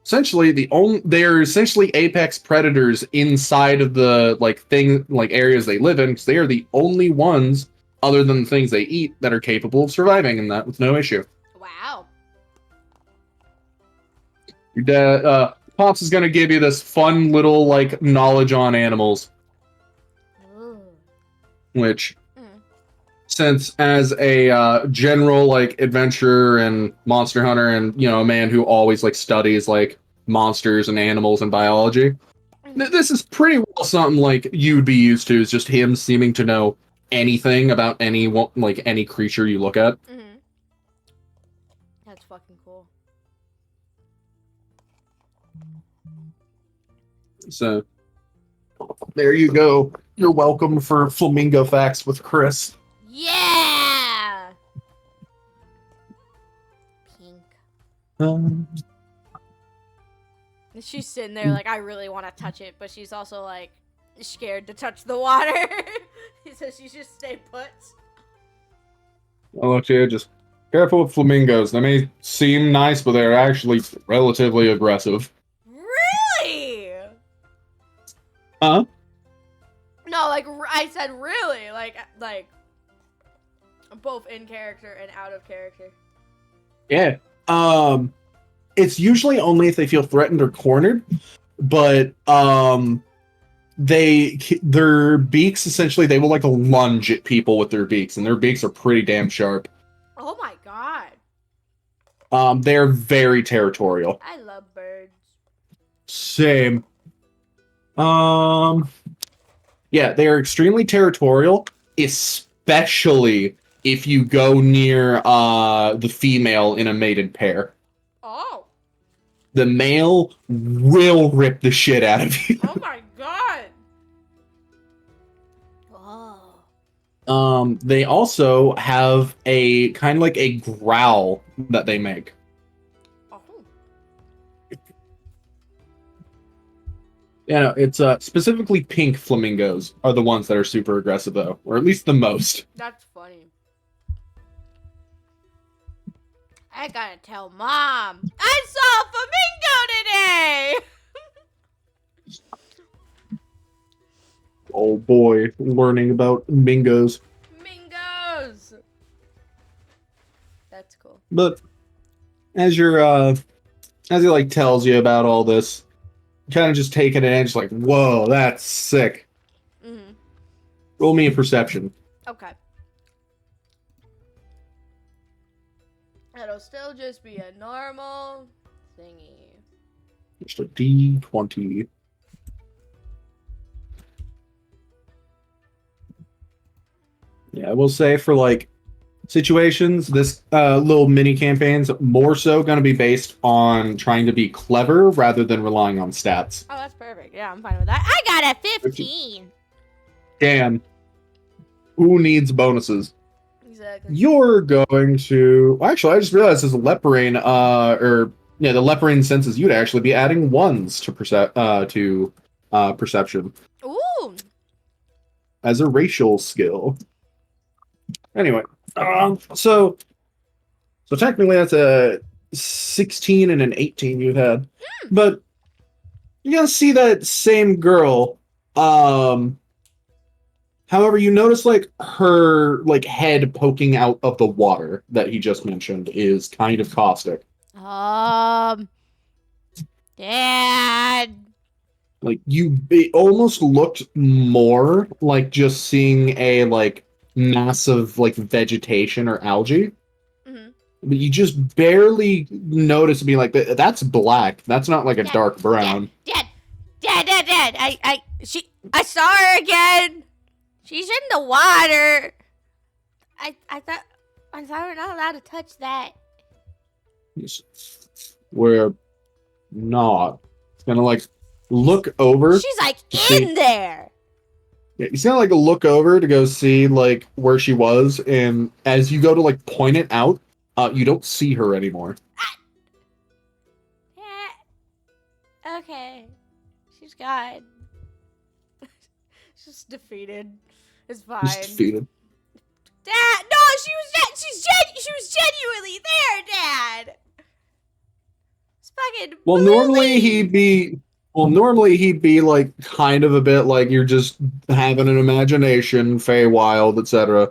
Essentially, they're essentially apex predators inside of the areas they live in, because they are the only ones, other than the things they eat, that are capable of surviving in that with no issue. Wow. Your dad, Pops is gonna give you this fun little like knowledge on animals, Ooh. which, since as a general like adventurer and monster hunter, and a man who always like studies like monsters and animals and biology, this is pretty well something like you'd be used to. Is just him seeming to know anything about any creature you look at. That's fucking cool. So there you go. You're welcome for Flamingo Facts with Chris. Yeah. Pink. She's sitting there like, I really want to touch it, but she's also like scared to touch the water. So she's just stay put. I'll let you just careful with flamingos. They may seem nice, but they're actually relatively aggressive. Really? Huh? No, like I said, really, like both in character and out of character. Yeah. It's usually only if they feel threatened or cornered, but their beaks, essentially, they will like lunge at people with their beaks, and their beaks are pretty damn sharp. Oh my god. They're very territorial. I love birds. Same. Yeah, they are extremely territorial, especially if you go near the female in a mated pair. Oh. The male will rip the shit out of you. Oh my god. Oh. They also have a kind of like a growl that they make. Oh. Yeah, no, it's specifically pink flamingos are the ones that are super aggressive, though, or at least the most. That's funny. I gotta tell Mom. I saw a flamingo today. Oh boy, learning about mingos. Mingos. That's cool. But as he like tells you about all this, kind of just taking it in, just like, whoa, that's sick. Roll me a perception. Okay. It'll still just be a normal thingy. Just a D20. Yeah, I will say for like situations, this little mini campaign's more so going to be based on trying to be clever rather than relying on stats. Oh, that's perfect. Yeah, I'm fine with that. I got a 15. Damn. Who needs bonuses? Exactly. You're going to... Actually, I just realized there's a leporine, or Yeah, the leporine senses you'd actually be adding ones to perception Ooh. as a racial skill. Anyway, so technically that's a 16 and an 18 you've had, but you're gonna see that same girl. However, you notice like her like head poking out of the water that he just mentioned is kind of caustic. Dad. Like it almost looked more like just seeing a like massive like vegetation or algae. Mm-hmm. But you just barely notice being like, that's black. That's not like a dark brown. Dad. I saw her again. She's in the water. I thought we're not allowed to touch that. We're not. It's gonna like look over. She's like in there. Yeah, he's gonna like look over to go see like where she was, and as you go to like point it out, you don't see her anymore. Yeah. Okay. She's gone. She's defeated. It's fine. Just defeated. Dad, no, she was genuinely there, Dad. It's fucking normally he'd be like kind of a bit like you're just having an imagination, Feywild, etc.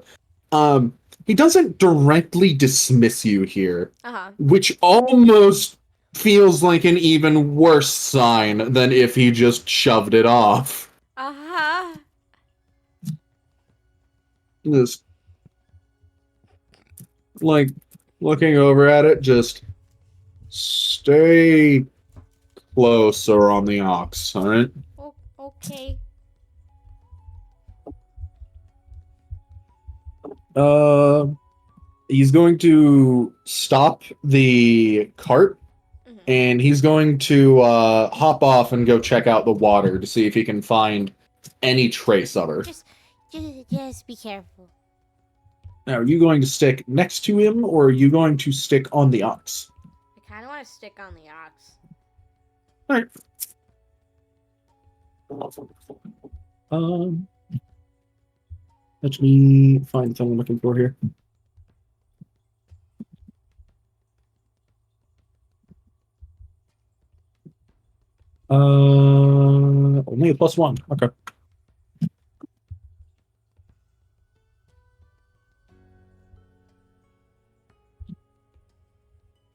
He doesn't directly dismiss you here, which almost feels like an even worse sign than if he just shoved it off. Just like looking over at it, just stay closer on the ox, alright? Okay. He's going to stop the cart, and he's going to hop off and go check out the water to see if he can find any trace of her. Just be careful. Now, are you going to stick next to him, or are you going to stick on the ox? I kind of want to stick on the ox. Alright. Let me find the thing I'm looking for here. Only a +1. Okay.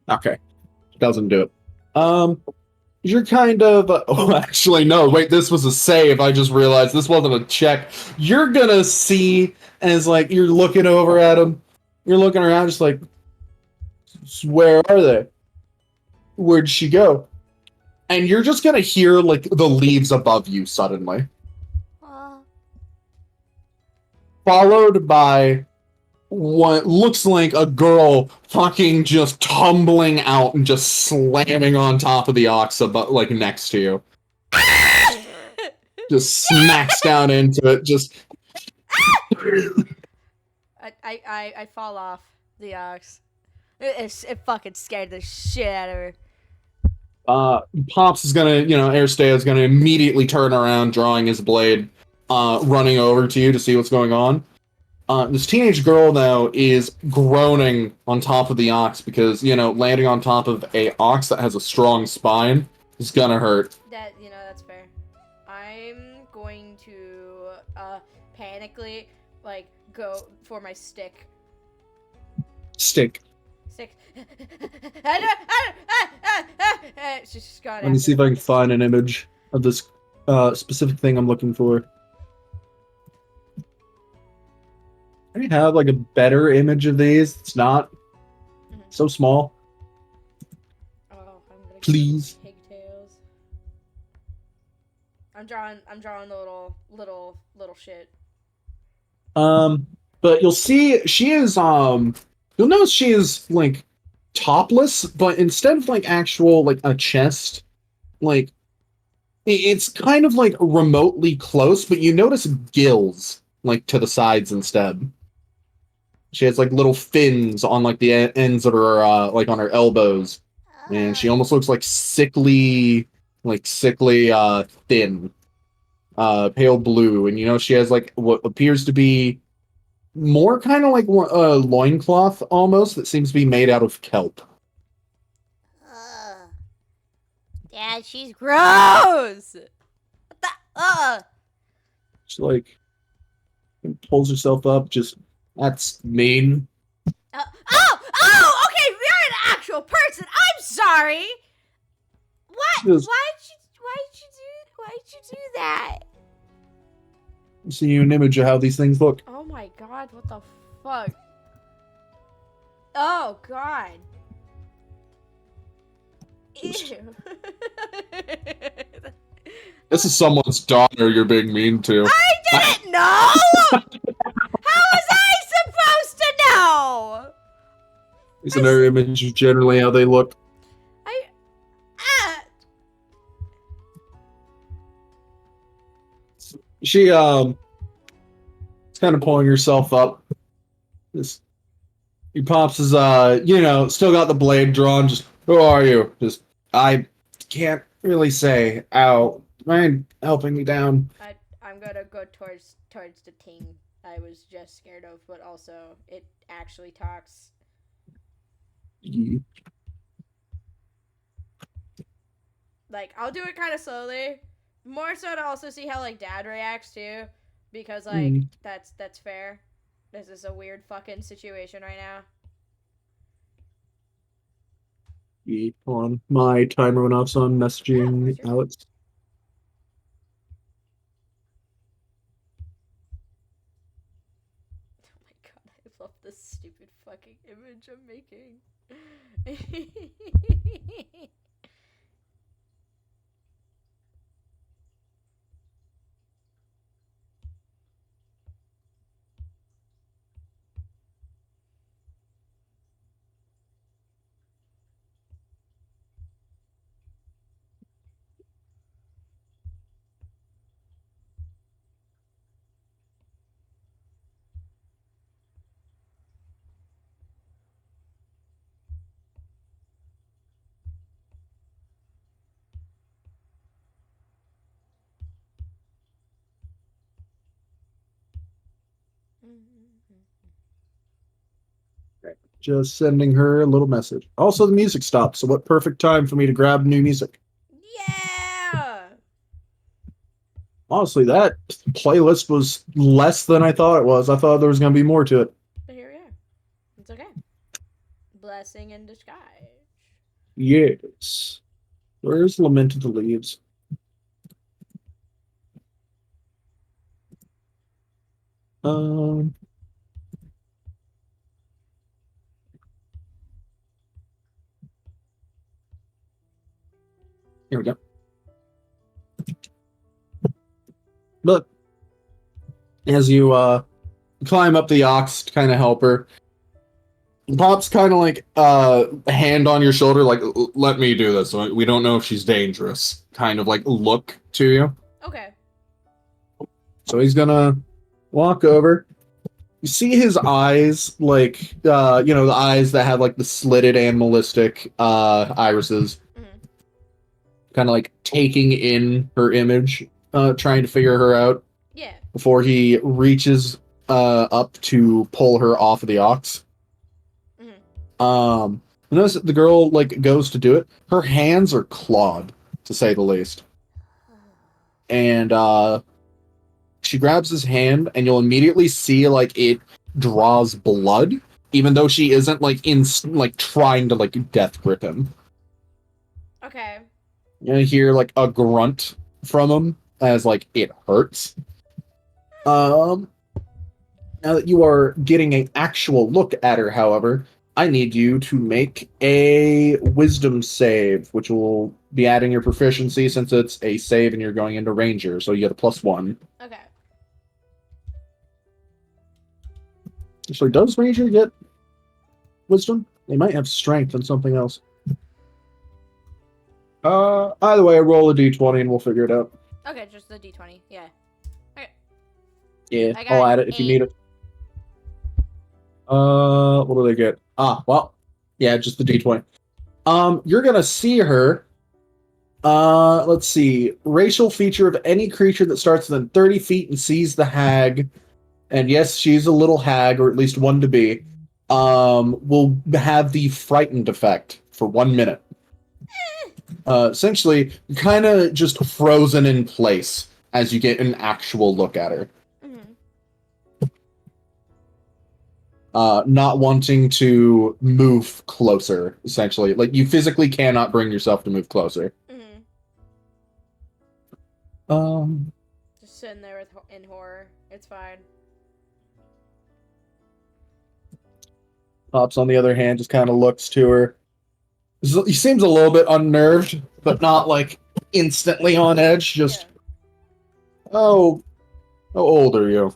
Okay. Doesn't do it. You're kind of... oh, actually, no. Wait, this was a save. I just realized this wasn't a check. You're gonna see as, like, you're looking over at him. You're looking around just like, where are they? Where'd she go? And you're just gonna hear, like, the leaves above you suddenly. Followed by what looks like a girl fucking just tumbling out and just slamming on top of the ox like next to you. Just smacks down into it, just... I fall off the ox. It fucking scared the shit out of her. Pops is gonna, Airstay is gonna immediately turn around, drawing his blade, running over to you to see what's going on. This teenage girl, though, is groaning on top of the ox because, landing on top of a ox that has a strong spine is gonna hurt. That's fair. I'm going to, panically, go for my stick. Stick. She's just gone. Let me see if I can find an image of this specific thing I'm looking for. I have like a better image of these. It's not so small. Oh, I'm gonna please. Pigtails. I'm drawing the little shit. But you'll see she is you'll notice she is like topless, but instead of like actual like a chest, like it's kind of like remotely close, but you notice gills like to the sides instead. She has like little fins on like the ends of her like on her elbows. and she almost looks like sickly, thin, pale blue, and she has like what appears to be more kind of like a loincloth almost that seems to be made out of kelp. Dad, she's gross. What the? She like pulls herself up. Just that's mean. Okay, you're an actual person. I'm sorry. What? Just, why did you do that? see you an image of how these things look. Oh my god, what the fuck? Oh god. Ew. This is someone's daughter you're being mean to. I didn't know! How was I supposed to know? It's another image of generally how they look. She is kind of pulling herself up. He pops his still got the blade drawn. Just who are you? Just I can't really say. Ow, mind helping me down? I'm gonna go towards the thing I was just scared of, but also it actually talks. Yeah. Like, I'll do it kind of slowly, more so to also see how like Dad reacts too, because like that's fair. This is a weird fucking situation right now. Hold on, my timer went off, so I'm messaging Alex. Oh my god, I love this stupid fucking image I'm making. Just sending her a little message. Also, the music stopped, so what perfect time for me to grab new music. Yeah. Honestly, that playlist was less than I thought it was. I thought there was going to be more to it. But here we are. It's okay. Blessing in disguise. Yes. Where's Lament of the Leaves? Here we go. Look, as you climb up the ox to kind of help her, Pop's kind of like a hand on your shoulder, like, let me do this. We don't know if she's dangerous. Kind of like look to you. Okay. So he's gonna walk over. You see his eyes, like, the eyes that have like the slitted animalistic irises. Kind of like taking in her image, trying to figure her out. Yeah. Before he reaches up to pull her off of the ox. Notice that the girl like goes to do it. Her hands are clawed, to say the least. And she grabs his hand, and you'll immediately see like it draws blood, even though she isn't like trying to like death grip him. Okay. You hear like a grunt from him as like it hurts. Now that you are getting an actual look at her, however, I need you to make a wisdom save, which will be adding your proficiency since it's a save and you're going into Ranger, so you get a +1. Okay. Actually, does Ranger get wisdom? They might have strength and something else. Either way, roll a d20 and we'll figure it out. Okay, just the d20. Yeah. Okay. Yeah, I'll add it if you need it. What do they get? Well, yeah, just the d20. You're gonna see her. Let's see. Racial feature of any creature that starts within 30 feet and sees the hag. And yes, she's a little hag, or at least one to be. Will have the frightened effect for 1 minute. Essentially, you're kind of just frozen in place as you get an actual look at her. Not wanting to move closer, essentially. Like, you physically cannot bring yourself to move closer. Just sitting there in horror. It's fine. Pops, on the other hand, just kind of looks to her. He seems a little bit unnerved, but not, like, instantly on edge. Just, oh, how old are you?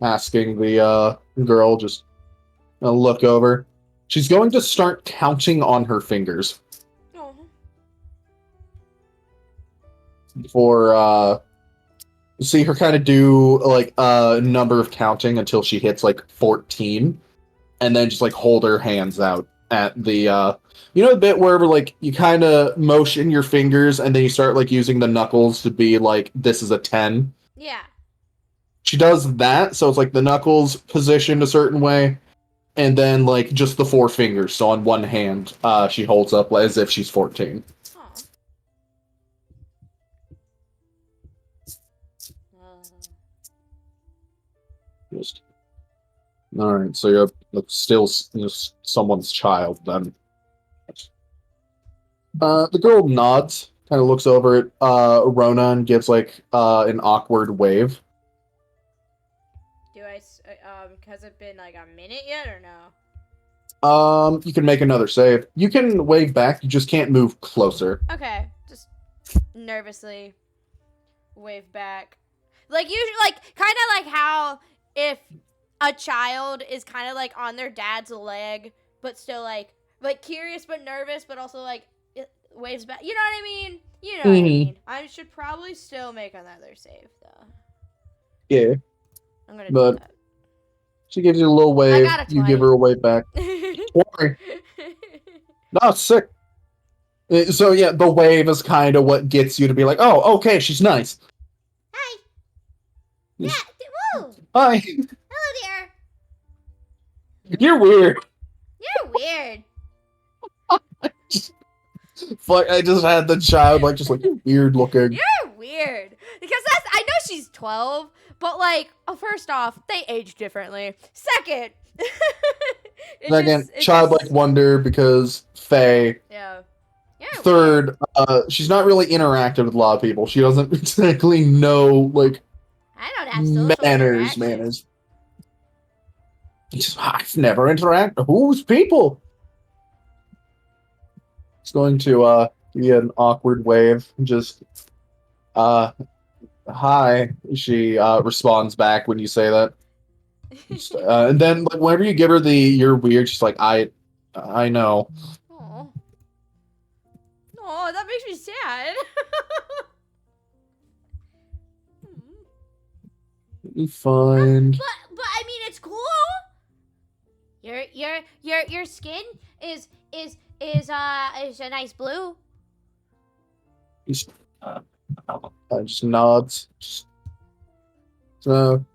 Asking the girl, just look over. She's going to start counting on her fingers. Oh. For see her kind of do like a number of counting until she hits like 14, and then just like hold her hands out at the you know the bit where like you kind of motion your fingers and then you start like using the knuckles to be like this is a 10. Yeah. She does that, so it's like the knuckles positioned a certain way, and then like just the 4 fingers. So on one hand, she holds up as if she's 14. Just all right. So you're still someone's child then. The girl nods, kind of looks over at Rona and gives like an awkward wave. Has it been like a minute yet or no? You can make another save. You can wave back, you just can't move closer. Okay, just nervously wave back. Like usually, like kind of like how if a child is kind of like on their dad's leg, but still like curious but nervous, but also like it waves back. You know what I mean? You know what I mean. I should probably still make another save though. Yeah. I'm gonna do that. She gives you a little wave. I got a 20. You give her a wave back. 20. No, sick. So yeah, the wave is kind of what gets you to be like, oh, okay, she's nice. Hi. Yeah. Woo. Hi. Hello there. You're weird. You're weird. Fuck, I just had the child like just like weird looking. You're weird because I know she's 12, but like first off, they age differently. Second, childlike wonder because Faye. Yeah. Third, she's not really interactive with a lot of people. She doesn't exactly know like I don't have social manners. I've never interacted. Who's people? It's going to be an awkward wave. Just hi. She responds back when you say that. And then like whenever you give her the you're weird, she's like, I know. Oh, that makes me sad. Fine. But I mean it's cool. Your skin is a nice blue. Just nods. So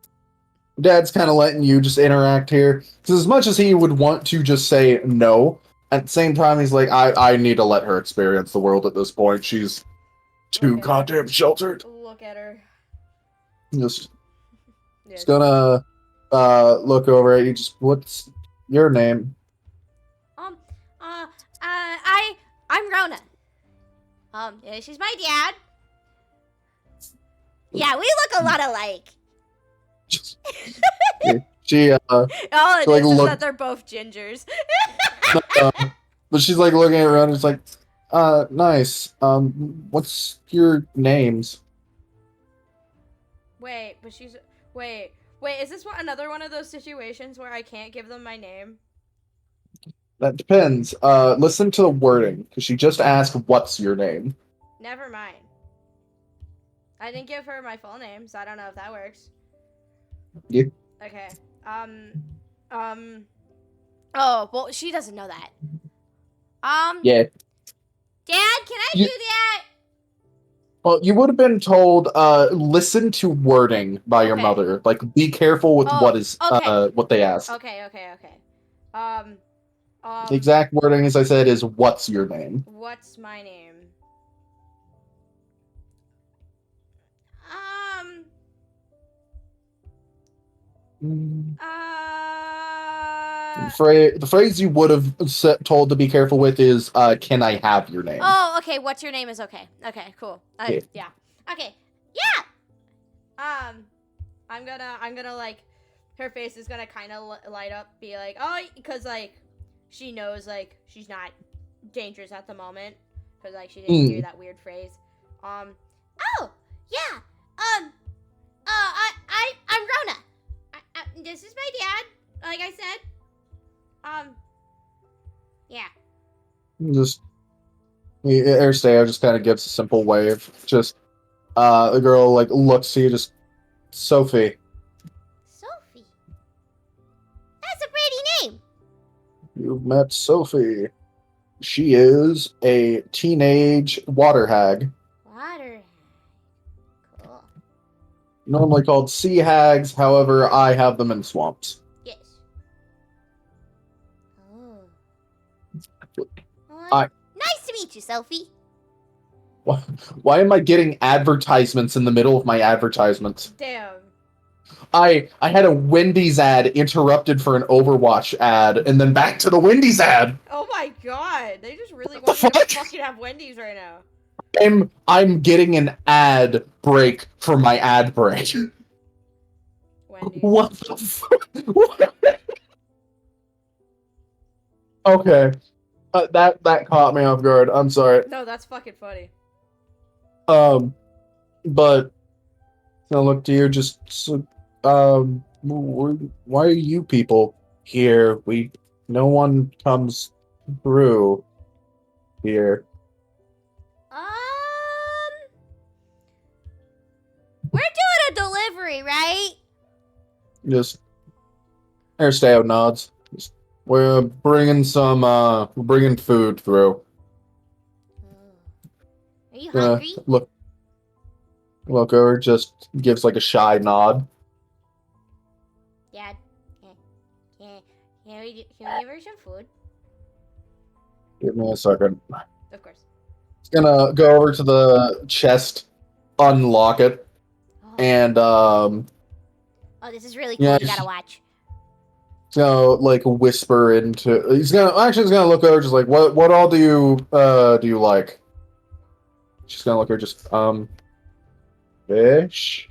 Dad's kind of letting you just interact here. Because as much as he would want to just say no, at the same time he's like, I need to let her experience the world at this point. She's too goddamn sheltered. Look at her. Just gonna look over at you. Just what's your name? I'm Rona. She's my dad. Yeah, we look a lot alike. She all it like, is that they're both gingers. But she's like looking around and it's like, nice. What's your names? Wait, is this another one of those situations where I can't give them my name? That depends. Listen to the wording, because she just asked, what's your name? Never mind. I didn't give her my full name, so I don't know if that works. Yeah. Okay. Oh, well, she doesn't know that. Yeah. Dad, can I You- do that? Well, you would have been told, listen to wording by your Okay. mother. Like, be careful with Oh, okay. what they ask. Okay. The exact wording, as I said, is "What's your name?" What's my name? The phrase you would have told to be careful with is, "Can I have your name?" Oh, okay. What's your name is okay. Okay, cool. Yeah. Okay. Yeah. I'm gonna like, her face is gonna kind of light up, be like, oh, because like, she knows like she's not dangerous at the moment, because like she didn't hear that weird phrase. Oh, yeah. I'm Rona. This is my dad. Like I said. Yeah. Just Airsteo just kind of gives a simple wave. Just the girl like looks to you, just Sophie. Sophie. That's a pretty name. You've met Sophie. She is a teenage water hag. Water. Cool. Normally called sea hags, however, I have them in swamps. Yes. I- Nice to meet you, Sophie. Why am I getting advertisements in the middle of my advertisements? Damn. I had a Wendy's ad interrupted for an Overwatch ad, and then back to the Wendy's ad. Oh my god, they just really What the want me to fuck? fucking have Wendy's right now. I'm getting an ad break for my ad break. Wendy's. What the fuck? Okay. That caught me off guard. I'm sorry. No, that's fucking funny. But I'll look to you. Why are you people here? No one comes through here. We're doing a delivery, right? Just Airsteo nods. We're bringing food through. Are you hungry? Look over, just gives like a shy nod. Dad, can we give her some food? Give me a second. Of course. It's gonna go over to the chest, unlock it, and Oh, this is really cool. yeah, You gotta watch. he's gonna like whisper into. He's gonna look over, just like what all do you like? She's gonna look over, just fish,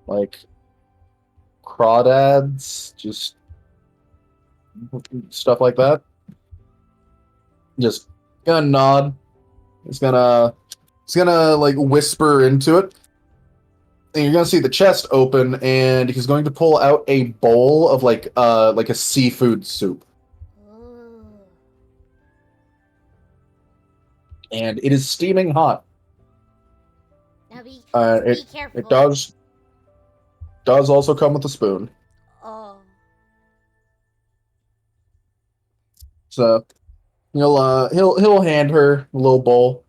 like crawdads, just stuff like that. Just gonna nod. He's gonna like whisper into it. And you're gonna see the chest open, and he's going to pull out a bowl of like a seafood soup. And it is steaming hot. Now be careful. It does also come with a spoon. Oh. So he'll hand her a little bowl.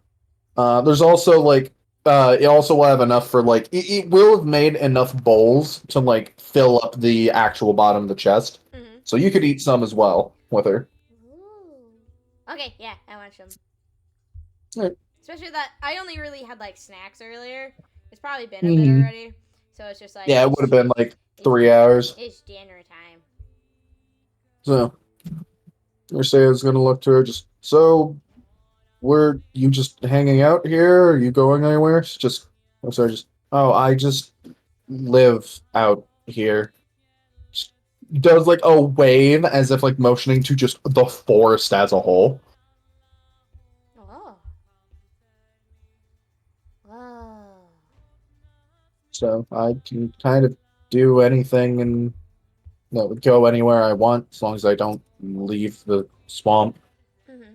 There's also like it also will have enough for like it will have made enough bowls to like fill up the actual bottom of the chest. Mm-hmm. So you could eat some as well with her. Ooh. Okay, yeah, I want some. Right. Especially that I only really had like snacks earlier. It's probably been a bit already, so it's just like yeah, it would have been like 3 hours. It's dinner time. So Mercedes gonna look to her. Were you just hanging out here? Are you going anywhere? I just live out here. Just does like a wave as if like motioning to just the forest as a whole. Oh. Whoa. So I can kind of do anything and go anywhere I want as long as I don't leave the swamp. Mm-hmm.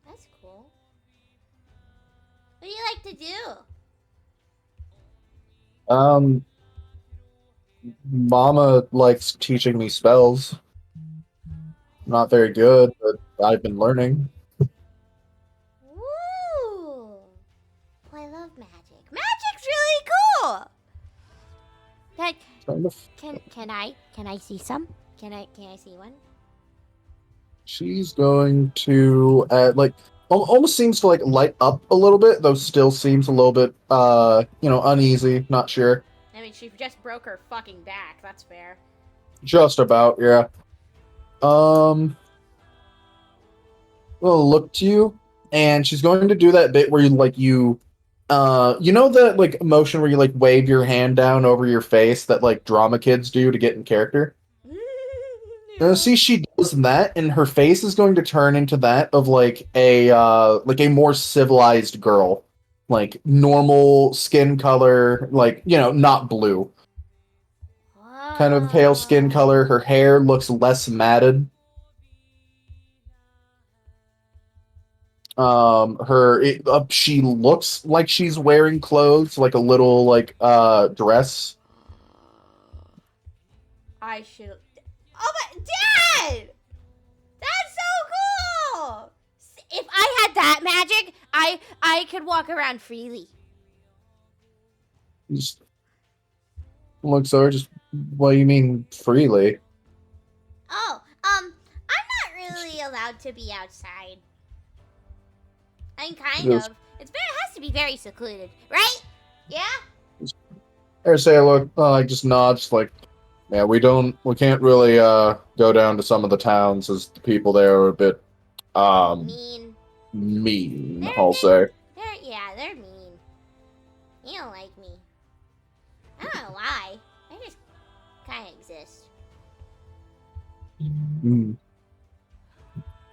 That's cool. What do you like to do? Um, Mama likes teaching me spells. Not very good, but I've been learning. Woo! Oh, I love magic. Magic's really cool. Like, Kind of. can I see some? Can I see one? She's going to like almost seems to like light up a little bit, though still seems a little bit uneasy. Not sure. I mean, she just broke her fucking back. That's fair. Just about, yeah. Will look to you, and she's going to do that bit where you know that like motion where you like wave your hand down over your face that like drama kids do to get in character. See, she does that, and her face is going to turn into that of like a more civilized girl, like normal skin color, like not blue, kind of pale skin color. Her hair looks less matted. She looks like she's wearing clothes, like a little like dress. I should. Oh my dad! That's so cool. If I had that magic, I could walk around freely. Just looks over. Just what do you mean freely? Oh, I'm not really allowed to be outside. I'm kind Yes. of. It has to be very secluded, right? Yeah. Or say, look, just nods, like, yeah, we can't really go down to some of the towns as the people there are a bit mean. I'll say. They're mean. They don't like me. I don't know why. I just kind of exist. Mm.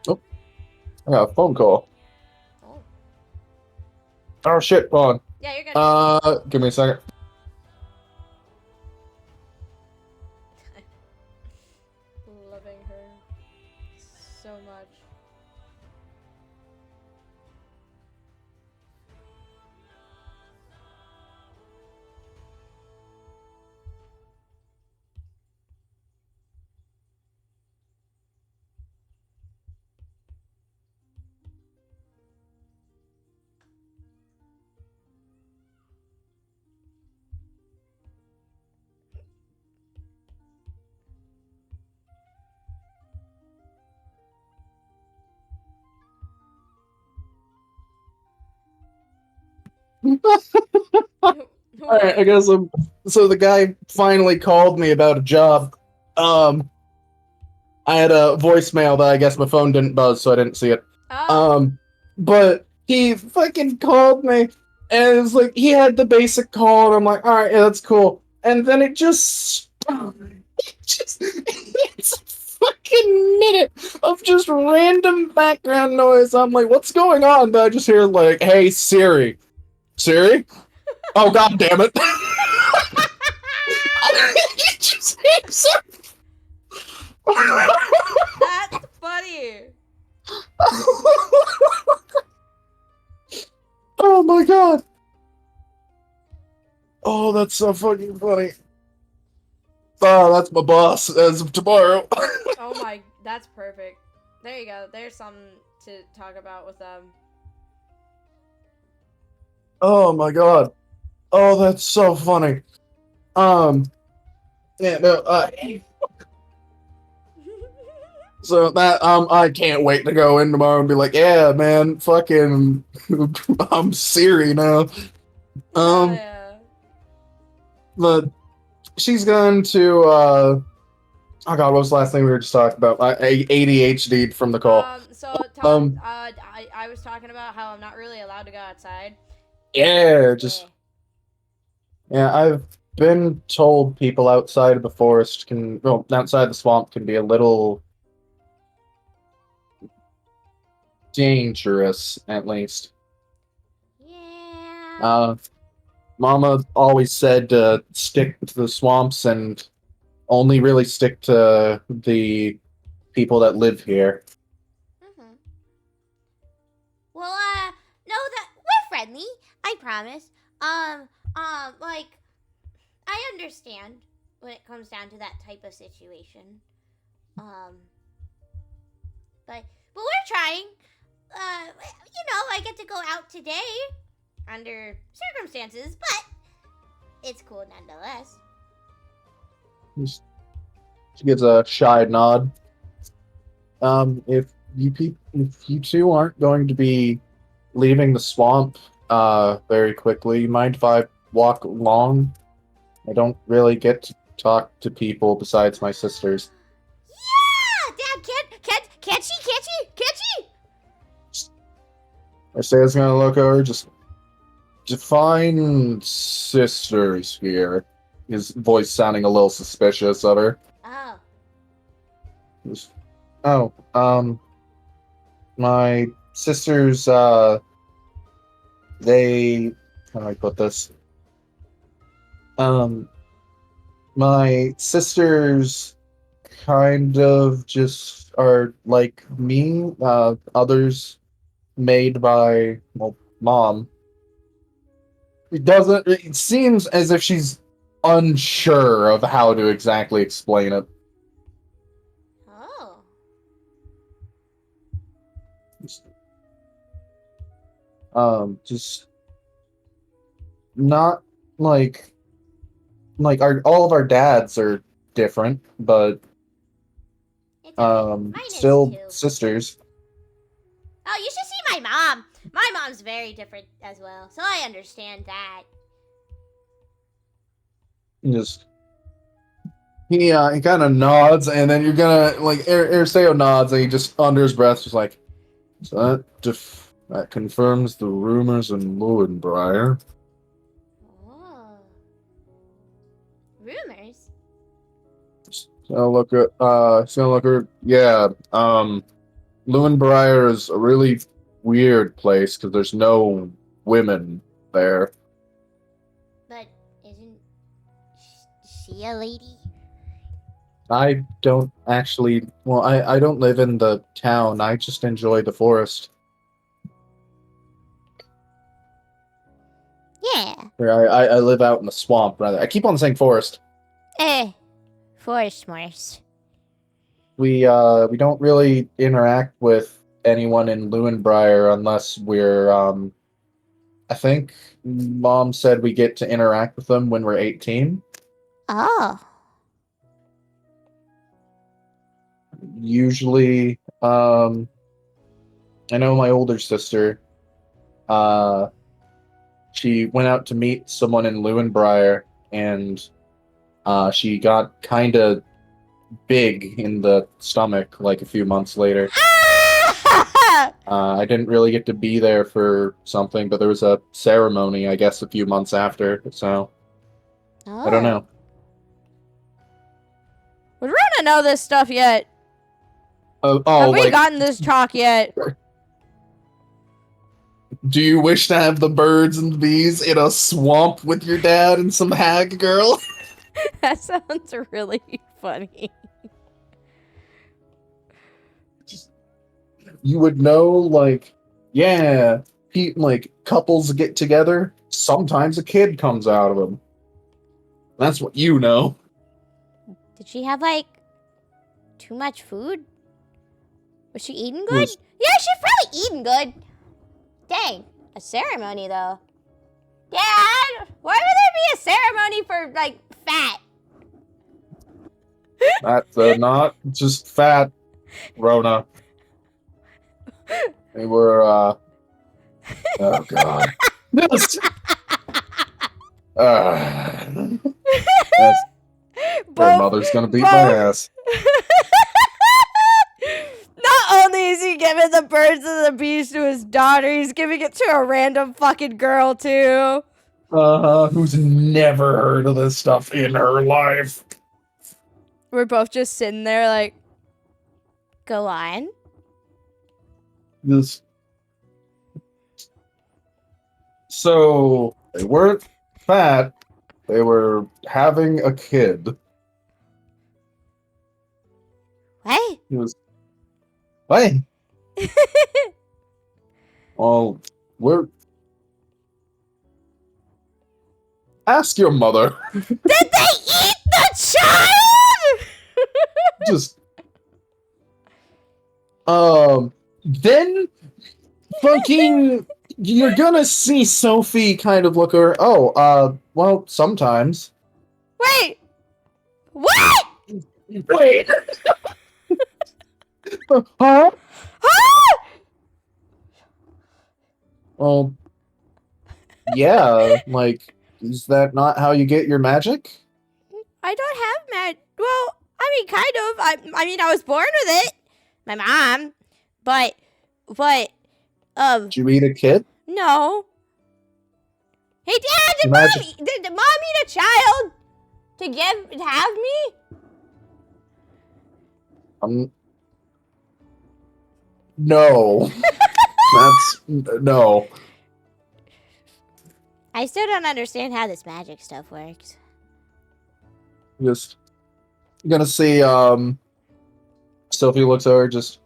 Oh, I got a phone call. Oh shit, hold on. Yeah, you're good. Give me a second. Loving her so much. All right, I guess so the guy finally called me about a job. I had a voicemail that I guess my phone didn't buzz, so I didn't see it. Oh. But he fucking called me, and it was like he had the basic call, and I'm like, all right, yeah, that's cool. And then it's a fucking minute of just random background noise. I'm like, what's going on? But I just hear like, hey Siri, Siri. Oh god damn it! It just hangs up. That's funny. Oh my god! Oh, that's so fucking funny. Oh, that's my boss as of tomorrow. Oh my, that's perfect. There you go. There's something to talk about with them. Oh my god. Oh, that's so funny. Yeah, no, so that I can't wait to go in tomorrow and be like, yeah, man, fucking I'm Siri now. Yeah. But she's going to oh god, what was the last thing we were just talking about? ADHD from the call. I was talking about how I'm not really allowed to go outside. Yeah, I've been told people outside of the forest outside the swamp can be a little dangerous, at least. Yeah. Mama always said to stick to the swamps and only really stick to the people that live here. Well, know that we're friendly. I promise. Like, I understand when it comes down to that type of situation. But we're trying. I get to go out today under circumstances, but it's cool nonetheless. She gives a shy nod. If you two aren't going to be leaving the swamp very quickly, mind if I walk along? I don't really get to talk to people besides my sisters. Yeah, Dad, can't she? I say it's gonna look over, just define sisters here. His voice sounding a little suspicious of her. Oh. Just, my sisters, they, how do I put this? My sisters kind of just are like me, others made by, well, Mom. It seems as if she's unsure of how to exactly explain it. Oh. Just not like all of our dads are different, but It's okay. Mine still is too. sisters. Oh, you should see my mom. My mom's very different as well, so I understand that. Just he kind of nods, and then you're gonna like Aristeo nods, and he just under his breath just like, so that confirms the rumors in Lewinbriar. Oh. Rumors? Yeah, Lewinbriar is a really weird place because there's no women there. But isn't she a lady? I don't actually, well, I don't live in the town, I just enjoy the forest. Yeah. I live out in the swamp, rather. I keep on saying forest. Forest Morse. We don't really interact with anyone in Lewinbriar unless we're, I think Mom said we get to interact with them when we're 18. Oh. Usually, I know my older sister, she went out to meet someone in Lewinbriar, and she got kind of big in the stomach like a few months later. I didn't really get to be there for something, but there was a ceremony, I guess, a few months after, so I don't know. Would Rona know this stuff yet? Have we gotten this talk yet? Do you wish to have the birds and bees in a swamp with your dad and some hag girl? That sounds really funny. You would know, like, yeah, like, couples get together, sometimes a kid comes out of them. That's what you know. Did she have, like, too much food? Was she eating good? Yeah, she's probably eating good. Dang, a ceremony, though. Dad, why would there be a ceremony for, like, fat? That's not just fat, Rona. They were, oh god. Yes. Your mother's gonna beat my ass. Not only is he giving the birds and the bees to his daughter, he's giving it to a random fucking girl, too. Who's never heard of this stuff in her life. We're both just sitting there like, Go on. So, they weren't fat, they were having a kid. What? He was... What? Well, Ask your mother. Did they eat the child? Just then fucking you're gonna see Sophie kind of look her. Oh, well, sometimes. Wait. What? Wait. Huh? Huh? Well, yeah. Like, is that not how you get your magic? I don't have well, I mean, kind of. I mean, I was born with it. My mom. But, Did you eat a kid? no. Hey, Dad, did Magic. did Mom eat a child to have me? No. That's no. I still don't understand how this magic stuff works. Just gonna see. Sophie looks over. Just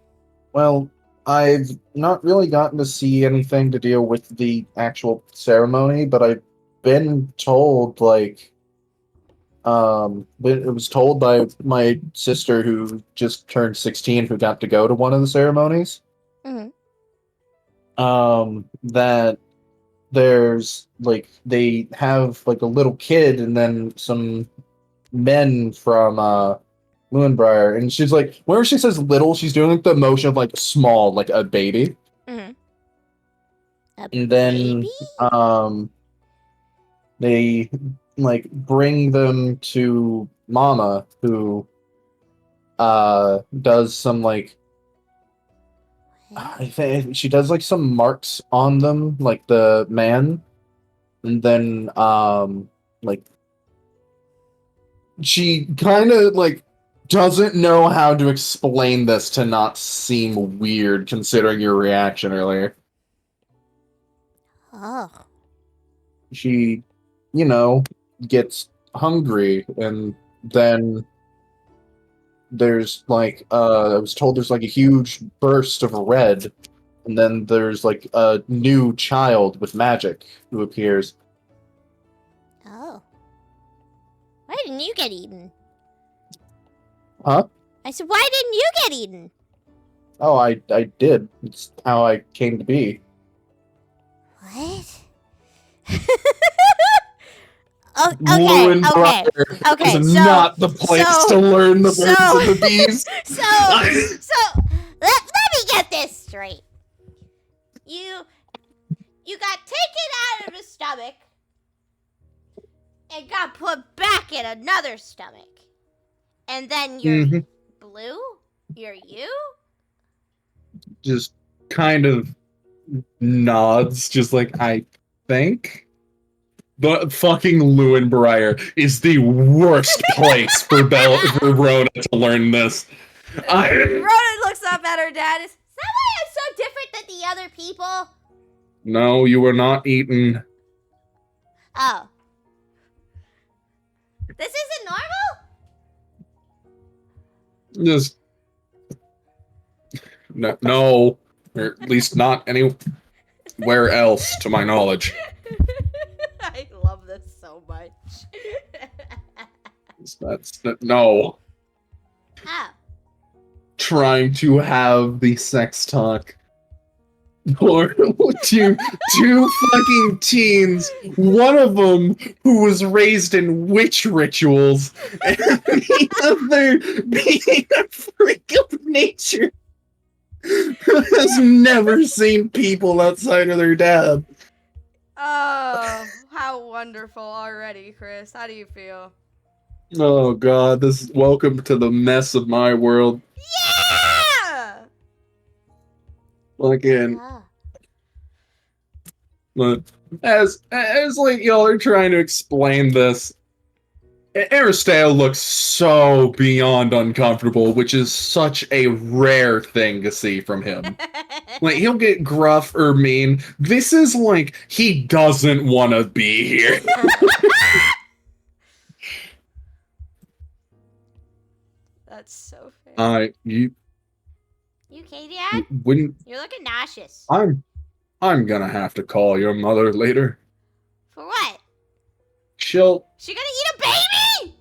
well, I've not really gotten to see anything to deal with the actual ceremony, but I've been told but it was told by my sister who just turned 16, who got to go to one of the ceremonies. Mhm. That there's they have a little kid and then some men from Moonbriar, and she's like, whenever she says little, she's doing the motion of small, like a baby. Mhm. And then Baby? they bring them to Mama, who does some I think she does some marks on them, like the man, and then she kind of doesn't know how to explain this to not seem weird, considering your reaction earlier. Oh. She, gets hungry, and then there's I was told there's a huge burst of red, and then there's a new child with magic who appears. Oh. Why didn't you get eaten? Huh? I said, why didn't you get eaten? Oh, I did. It's how I came to be. What? Oh, okay, is so, not the place to learn the birds and the bees. So, let me get this straight. You got taken out of the stomach and got put back in another stomach. And then you're blue? You're you? Just kind of nods, just I think. But fucking Lewinbriar is the worst place for Rhoda to learn this. Rhoda looks up at her dad. Is that why I'm so different than the other people? No, you were not eaten. Oh. This isn't normal? Just no, or at least not anywhere else, to my knowledge. I love this so much. No. Oh. Trying to have the sex talk. Or two fucking teens, one of them who was raised in witch rituals, and the other being a freak of nature who has never seen people outside of their dad. Oh, how wonderful already, Chris. How do you feel? Oh god, welcome to the mess of my world. Yeah! Fucking, Oh. but as y'all are trying to explain this, Aristeo looks so beyond uncomfortable, which is such a rare thing to see from him. He'll get gruff or mean. This is he doesn't want to be here. That's so fair. You okay, Dad? wouldn't. You're looking nauseous. I'm gonna have to call your mother later. For what? She'll... She gonna eat a baby?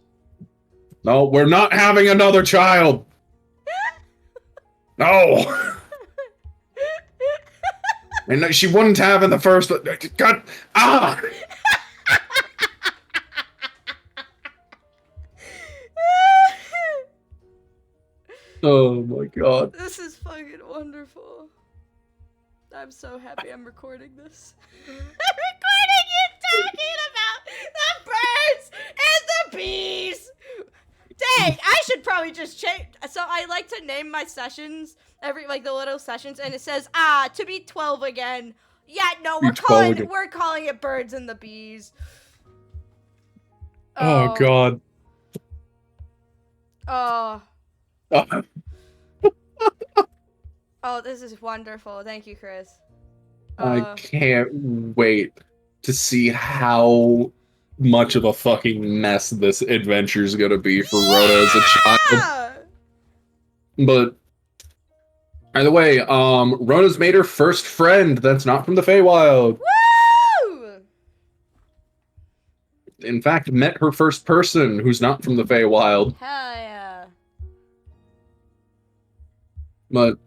No, we're not having another child. No. And she wouldn't have in the first... God. Ah! Oh my god. This is fucking wonderful. I'm so happy I'm recording this. I'm recording you talking about the birds and the bees. Dang, I should probably just change. So I like to name my sessions like the little sessions, and it says to be 12 again. Yeah, no, we're calling it birds and the bees. Oh god. Oh. Oh, this is wonderful. Thank you, Chris. I can't wait to see how much of a fucking mess this adventure is gonna be for Rhoda as a child. But either way, Rhoda's made her first friend that's not from the Feywild. Woo! In fact, met her first person who's not from the Feywild. Hell yeah. But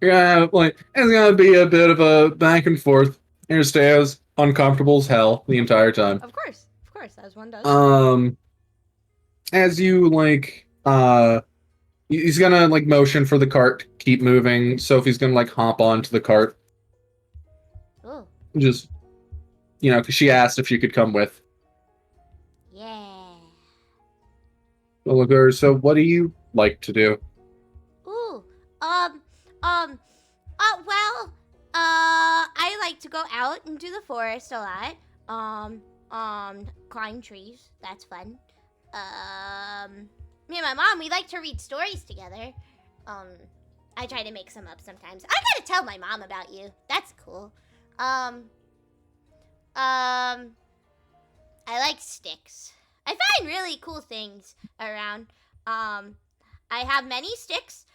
yeah, like it's gonna be a bit of a back and forth. Here stays uncomfortable as hell the entire time. Of course, as one does. As you like, he's gonna like motion for the cart to keep moving. Sophie's gonna like hop onto the cart. Ooh. Just, because she asked if she could come with. Yeah. Well, look at her. So, what do you like to do? Ooh. Well, I like to go out into the forest a lot. Climb trees. That's fun. Me and my mom, we like to read stories together. I try to make some up sometimes. I gotta tell my mom about you. That's cool. I like sticks. I find really cool things around. I have many sticks,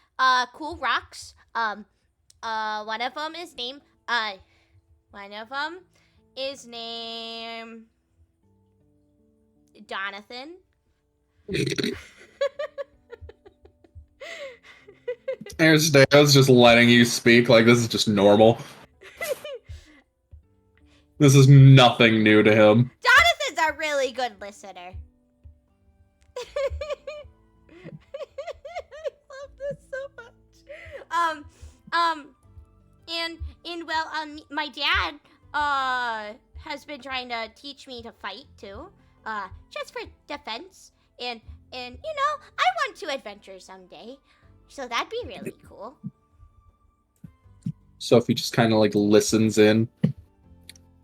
cool rocks. One of them is named Jonathan. There's Dale's just letting you speak like this is just normal. This is nothing new to him. Jonathan's a really good listener. I love this so much. My dad, has been trying to teach me to fight too, just for defense, and I want to adventure someday, so that'd be really cool. Sophie just kind of like listens in.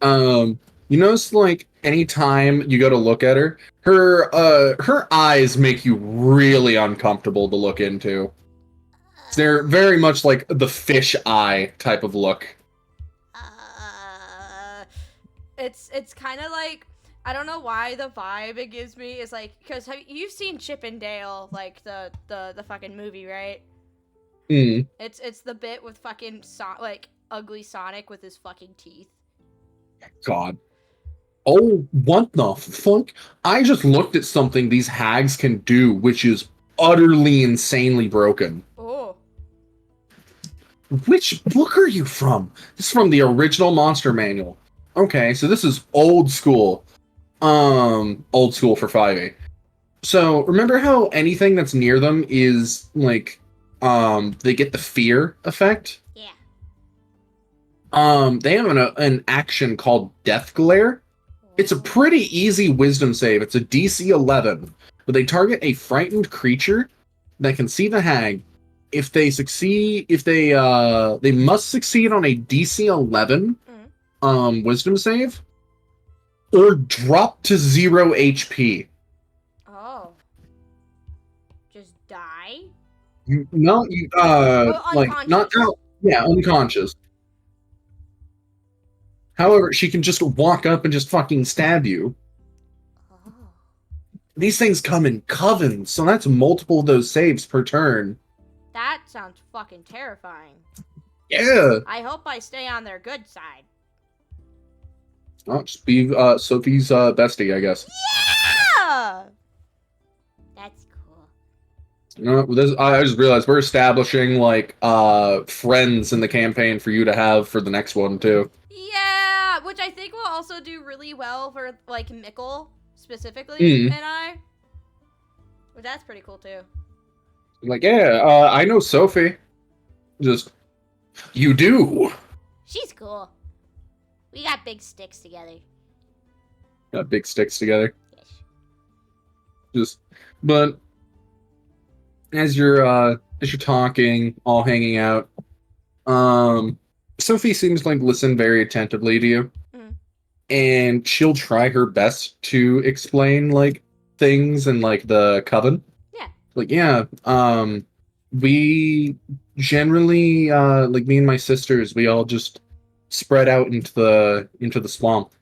You notice like anytime you go to look at her, her eyes make you really uncomfortable to look into. They're very much like the fish eye type of look. It's kind of like, I don't know why the vibe it gives me is like, because you've seen Chip and Dale, like the fucking movie, right? Mm. It's the bit with fucking like ugly Sonic with his fucking teeth. God. Oh, what the fuck? I just looked at something these hags can do, which is utterly insanely broken. Oh. Which book are you from? This is from the original Monster Manual. Okay, so this is old school. Old school for 5e. So, remember how anything that's near them is, like, they get the fear effect? Yeah. They have an action called Death Glare. It's a pretty easy wisdom save. It's a DC 11. But they target a frightened creature that can see the hag. If they succeed, they must succeed on a DC 11 wisdom save, or drop to 0 HP. Oh. Just die? No, like not out. Yeah, unconscious. However, she can just walk up and just fucking stab you. Oh. These things come in covens, so that's multiple of those saves per turn. That sounds fucking terrifying. Yeah. I hope I stay on their good side. I'll just be Sophie's bestie, I guess. Yeah! That's cool. I just realized we're establishing like friends in the campaign for you to have for the next one too. Yeah, which I think will also do really well for like Mickle specifically, Mm. and I. Well, that's pretty cool too. Like, yeah, I know Sophie. Just you do. She's cool. We got big sticks together. Got big sticks together. Yes. But as you're talking, all hanging out, Sophie seems to like listen very attentively to you, and she'll try her best to explain like things and like the coven. Yeah. Like, yeah, we generally like me and my sisters, we all just spread out into the swamp.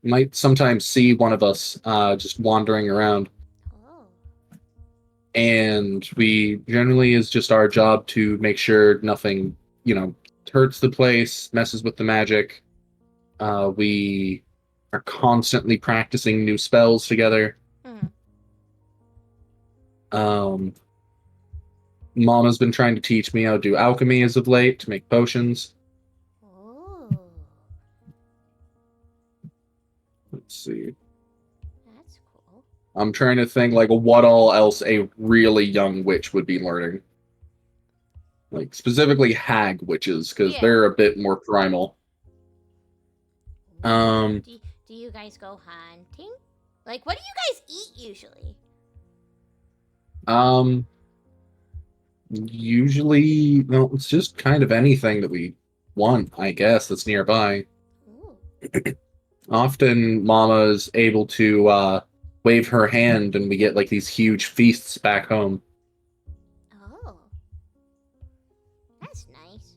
Might sometimes see one of us just wandering around. Oh. And we generally is just our job to make sure nothing, hurts the place, messes with the magic. We are constantly practicing new spells together. Mama's been trying to teach me how to do alchemy as of late to make potions. Oh. Let's see. That's cool. I'm trying to think like what all else a really young witch would be learning. Like specifically hag witches, because they're a bit more primal. Do you guys go hunting? Like, what do you guys eat usually? Usually, well, it's just kind of anything that we want, I guess, that's nearby. Ooh. Often, Mama's able to wave her hand, and we get like these huge feasts back home. Oh. That's nice.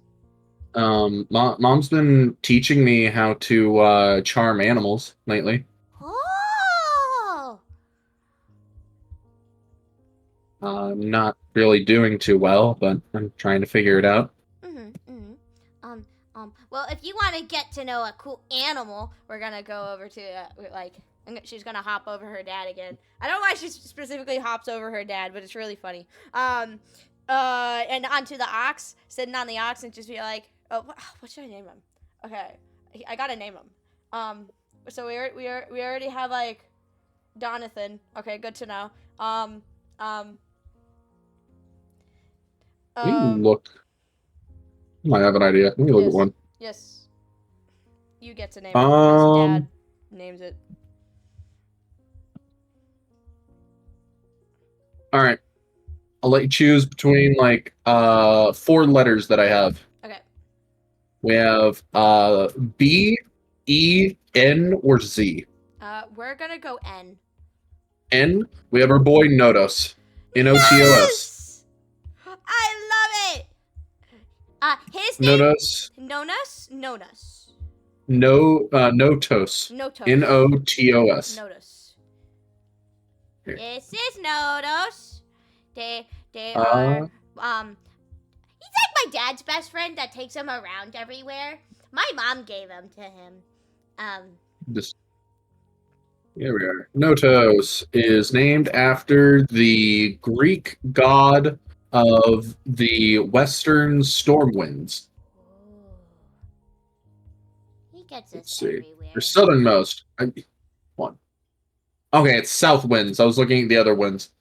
Mom's been teaching me how to charm animals lately. Oh. Not really doing too well, but I'm trying to figure it out. Well, if you want to get to know a cool animal, we're gonna go over to she's gonna hop over her dad again. I don't know why she specifically hops over her dad, but it's really funny. And onto the ox, sitting on the ox, and just be like, oh, what should I name him? Okay, I gotta name him. So we already have like Donathan. Okay, good to know. Look. I might have an idea. Let me look at one. Yes. You get to name it because Dad names it. Alright. I'll let you choose between like 4 letters that I have. Okay. We have B, E, N, or Z. We're gonna go N. N, we have our boy Notos. Notos. Yes! I love it. His name Notos. Nonos. Notos. Notos. Notos. Here. This is Notos. They are he's like my dad's best friend that takes him around everywhere. My mom gave him to him. Here we are. Notos is named after the Greek god of the western storm winds. He gets us Let's see. everywhere. Or southernmost. One. Okay, it's south winds. I was looking at the other winds.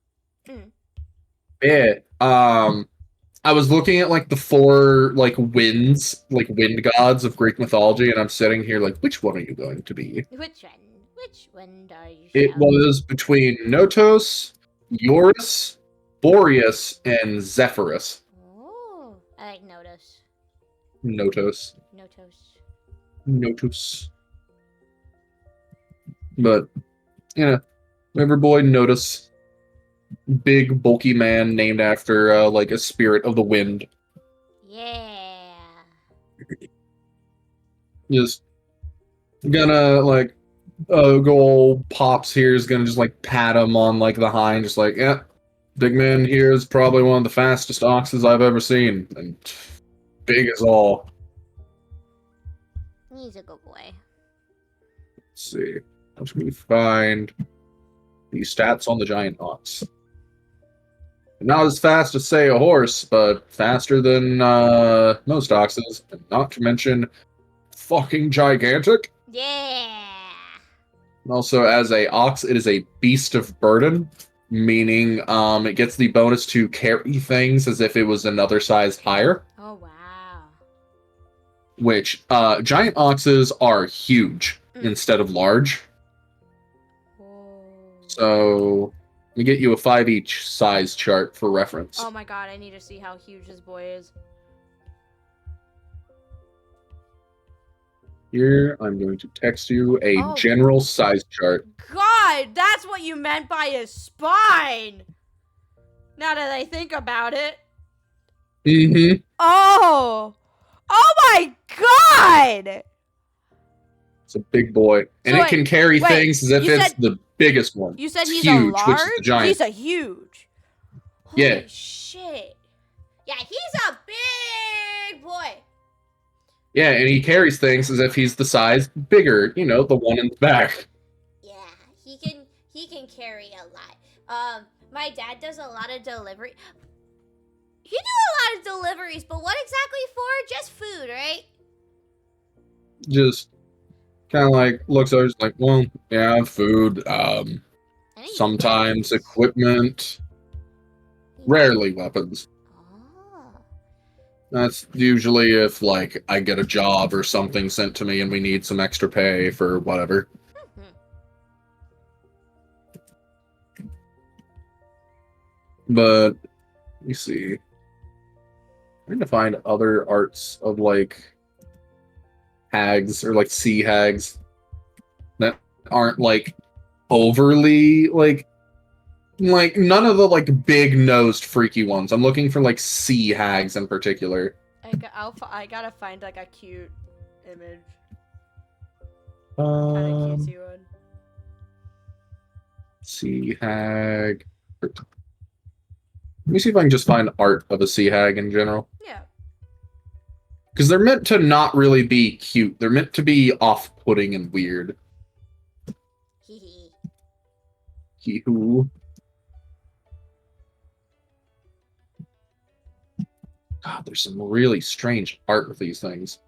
Yeah. I was looking at like the 4 like winds, like wind gods of Greek mythology, and I'm sitting here like, which one are you going to be? Which one? Which one are you? It was between Notos, Eurus, Boreas, and Zephyrus. Oh, I like Notos. Notos. Notos. But, remember boy Notos. Big, bulky man named after, like, a spirit of the wind. Yeah. Just gonna, like, go old Pops here is gonna just, like, pat him on, like, the hind, just like, yeah, big man here is probably one of the fastest oxes I've ever seen. And big as all. He's a good boy. Let's see. Let me find the stats on the giant ox. Not as fast as, say, a horse, but faster than most oxes. And not to mention, fucking gigantic. Yeah. Also, as a ox, it is a beast of burden, meaning it gets the bonus to carry things as if it was another size higher. Oh, wow. Which, giant oxes are huge instead of large. Whoa. So, let me get you a 5 each size chart for reference. Oh my god, I need to see how huge this boy is. Here, I'm going to text you a general size chart. God, that's what you meant by his spine! Now that I think about it. Mm-hmm. Oh! Oh my god! It's a big boy. And So it can carry things as if it's the biggest one. You said It's he's huge, a large? which is the giant. He's a huge. Holy Yeah. shit. Yeah, he's a big boy. Yeah, and he carries things as if he's the size bigger, you know, the one in the back. Yeah, he can carry a lot. My dad does a lot of delivery. You do a lot of deliveries, but what exactly for? Just food, right? Just kind of like looks over, just like, well, yeah, food, sometimes equipment, rarely weapons. Oh. That's usually if, like, I get a job or something sent to me and we need some extra pay for whatever. But, let me see. I'm trying to find other arts of, like, hags or, like, sea hags that aren't, like, overly, like, none of the, like, big-nosed freaky ones. I'm looking for, like, sea hags in particular. I gotta find, like, a cute image. Kind of cutesy one. Sea hag. Let me see if I can just find art of a sea hag in general. Yeah. Because they're meant to not really be cute. They're meant to be off-putting and weird. Hee. Hee-hoo. God, there's some really strange art with these things.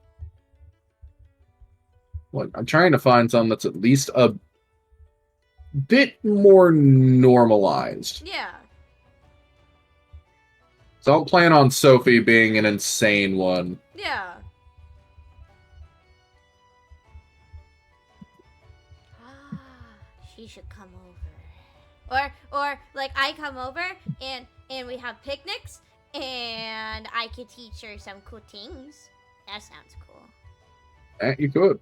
Like, I'm trying to find some that's at least a bit more normalized. Yeah. So I'll plan on Sophie being an insane one. Yeah. She should come over. Or like I come over and we have picnics and I could teach her some cool things. That sounds cool. You could.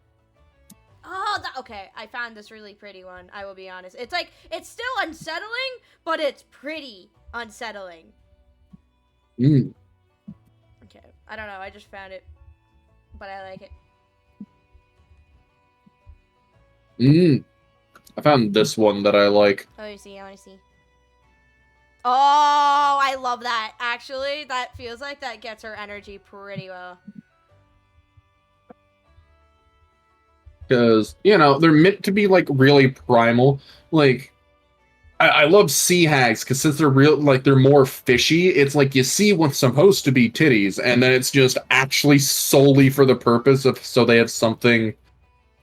Oh, okay. I found this really pretty one. I will be honest. It's like, it's still unsettling, but it's pretty unsettling. Mm. Okay. I don't know. I just found it, but I like it. Mm. I found this one that I like. Oh, you see. I want to see. Oh, I love that. Actually, that feels like that gets her energy pretty well. Because, you know, they're meant to be, like, really primal. Like, I love sea hags, because since they're real, like, they're more fishy, it's like you see what's supposed to be titties, and then it's just actually solely for the purpose of, so they have something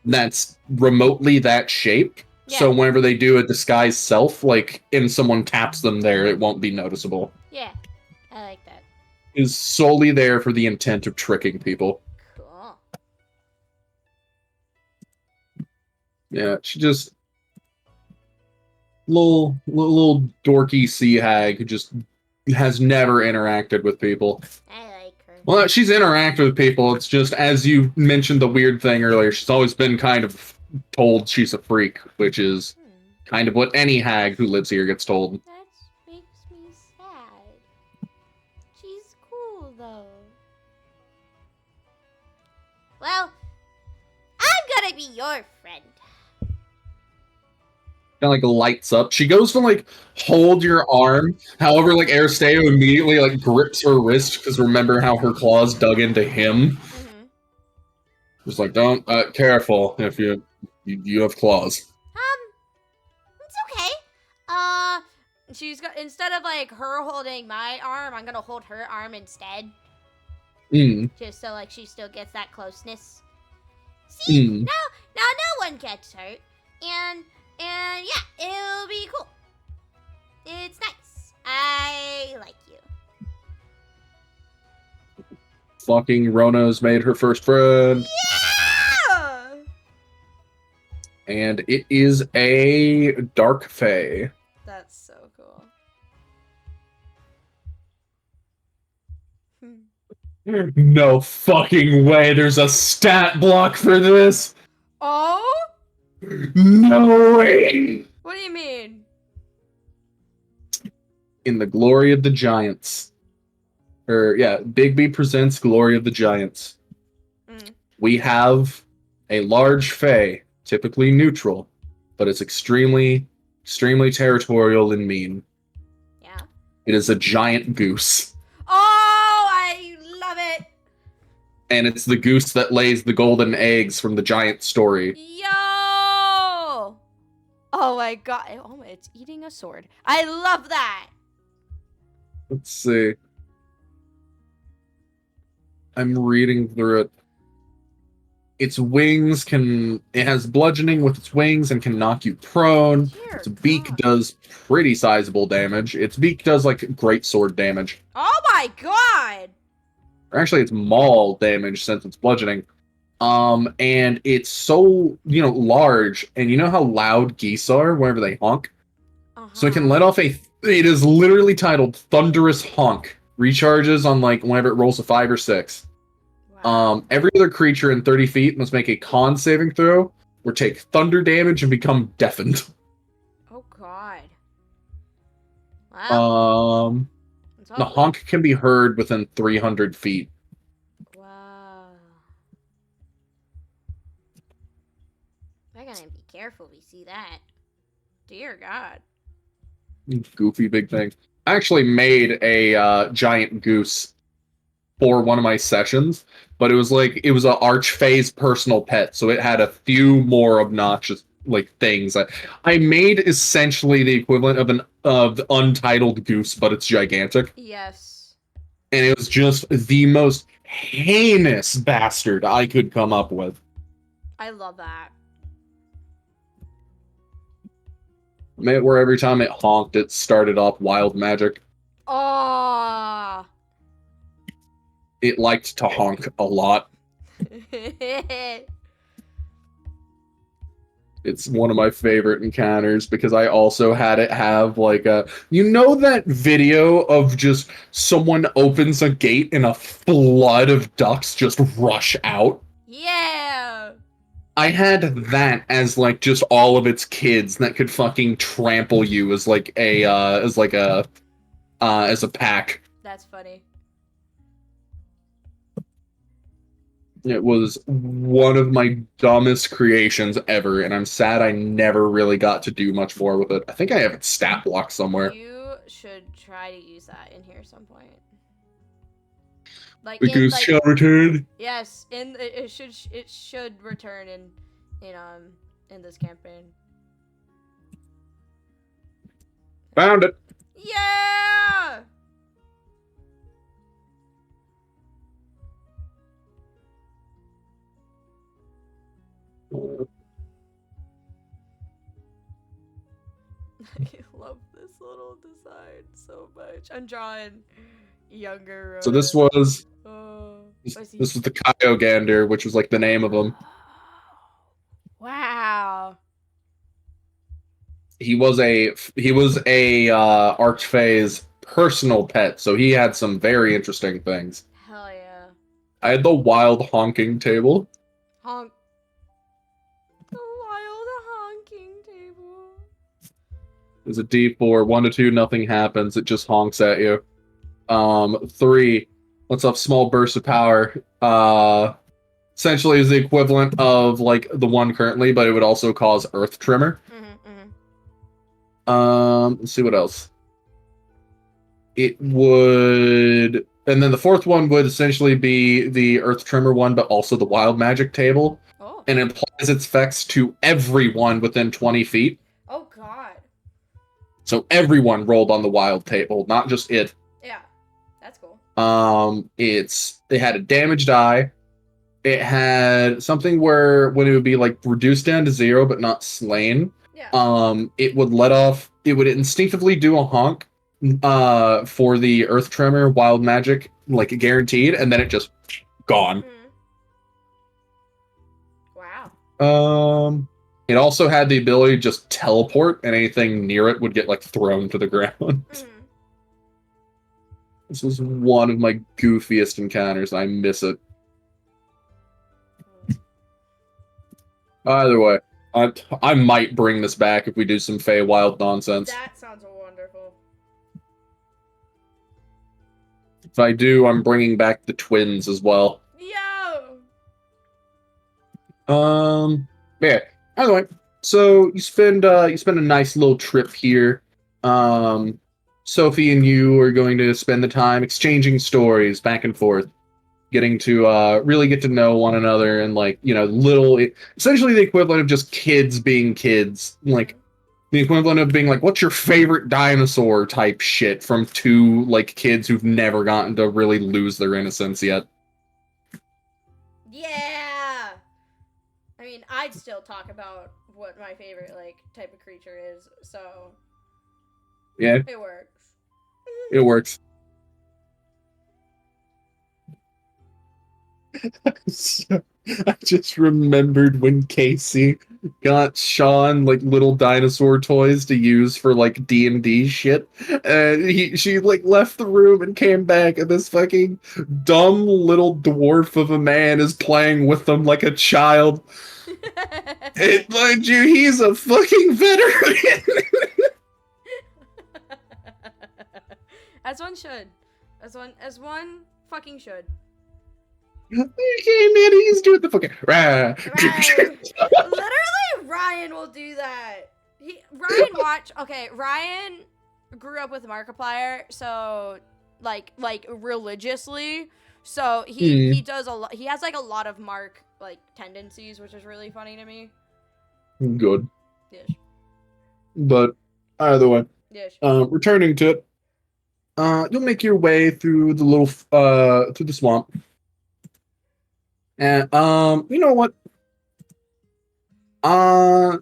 that's remotely that shape. Yeah. So whenever they do a disguise self, like, and someone taps them there, it won't be noticeable. Yeah, I like that. Is solely there for the intent of tricking people. Cool. Yeah, she just little dorky sea hag who just has never interacted with people. I like her. Well, she's interacted with people. It's just, as you mentioned the weird thing earlier, she's always been kind of told she's a freak, which is kind of what any hag who lives here gets told. That makes me sad. She's cool, though. Well, I'm gonna be your friend. Kind of like lights up. She goes to like hold your arm. However, like Aristeo immediately like grips her wrist because remember how her claws dug into him. Just like, don't, careful if you have claws. It's okay. She's got, instead of like her holding my arm, I'm gonna hold her arm instead. Just so like she still gets that closeness. See, now no one gets hurt, and yeah, it'll be cool. It's nice. I like you. Fucking Rona's made her first friend. Yeah. And it is a dark fae. That's so cool. No fucking way there's a stat block for this! Oh? No way! What do you mean? In the Glory of the Giants. Bigby presents Glory of the Giants. We have a large fae, typically neutral, but it's extremely, extremely territorial and mean. Yeah. It is a giant goose. Oh, I love it. And it's the goose that lays the golden eggs from the giant story. Yo! Oh my god. Oh, it's eating a sword. I love that. Let's see. I'm reading through it. Its wings it has bludgeoning with its wings and can knock you prone. Dear Its beak God. does pretty sizable damage. Its beak does like great sword damage. Oh my god. Or actually, it's maul damage since it's bludgeoning. And it's so, large, and you know how loud geese are whenever they honk? So it can let off it is literally titled Thunderous Honk. Recharges on like whenever it rolls a 5 or 6. Wow. Every other creature in 30 feet must make a con saving throw or take thunder damage and become deafened. Oh god. Wow. The honk can be heard within 300 feet. Wow. We're gonna be careful we see that. Dear God. Goofy big thing. I actually made a giant goose for one of my sessions, but it was a Archfae's personal pet, so it had a few more obnoxious things. I made essentially the equivalent of the Untitled Goose, but it's gigantic. Yes. And it was just the most heinous bastard I could come up with. I love that. Where every time it honked, it started off wild magic. Oh. It liked to honk a lot. It's one of my favorite encounters because I also had it have that video of just someone opens a gate and a flood of ducks just rush out? Yeah. I had that as just all of its kids that could fucking trample you as a pack. That's funny. It was one of my dumbest creations ever, and I'm sad I never really got to do much more with it. I think I have it stat blocked somewhere. You should try to use that in here at some point. The goose shall return. Yes, it should return in this campaign. Found it. Yeah. I love this little design so much. I'm drawing younger. So this was This was the Kyogander, which was the name of him. Wow. He was a Archfae's personal pet, so he had some very interesting things. Hell yeah. I had the wild honking table. Honk. The wild honking table. There's a D4, 1 to 2, nothing happens. It just honks at you. 3, lets off small bursts of power. Essentially is the equivalent of the one currently, but it would also cause earth tremor. Mm-hmm. Let's see what else. It would And then the fourth one would essentially be the Earth Tremor one, but also the Wild Magic table. Oh. And it applies its effects to everyone within 20 feet. Oh God. So everyone rolled on the Wild table, not just it. Yeah, that's cool. It had a damage die. It had something where when it would be like reduced down to 0 but not slain. Yeah. It would instinctively do a honk for the Earth Tremor Wild Magic, like guaranteed, and then it just gone. Wow. It also had the ability to just teleport, and anything near it would get like thrown to the ground. This was one of my goofiest encounters. I miss it. Either way, I might bring this back if we do some Feywild nonsense. That sounds wonderful. If I do, I'm bringing back the twins as well. Yo. Yeah. Anyway, so you spend a nice little trip here. Sophie and you are going to spend the time exchanging stories back and forth, getting to really get to know one another, and like, you know, essentially the equivalent of just kids being kids, like the equivalent of being like, what's your favorite dinosaur type shit from two like kids who've never gotten to really lose their innocence yet. Yeah. I mean, I'd still talk about what my favorite like type of creature is, so yeah, it works. It works. So, I just remembered when Casey got Sean like little dinosaur toys to use for like D&D shit, and she like left the room and came back, and this fucking dumb little dwarf of a man is playing with them like a child. And mind you, he's a fucking veteran. As one should. As one fucking should. He came in, he's doing the fucking Literally, Ryan will do that. Ryan grew up with Markiplier, so like religiously. So he does a lot. He has like a lot of Mark like tendencies, which is really funny to me. Good. Yes. But either way, Yes. returning to it, you'll make your way through the little through the swamp. And you know what? I'm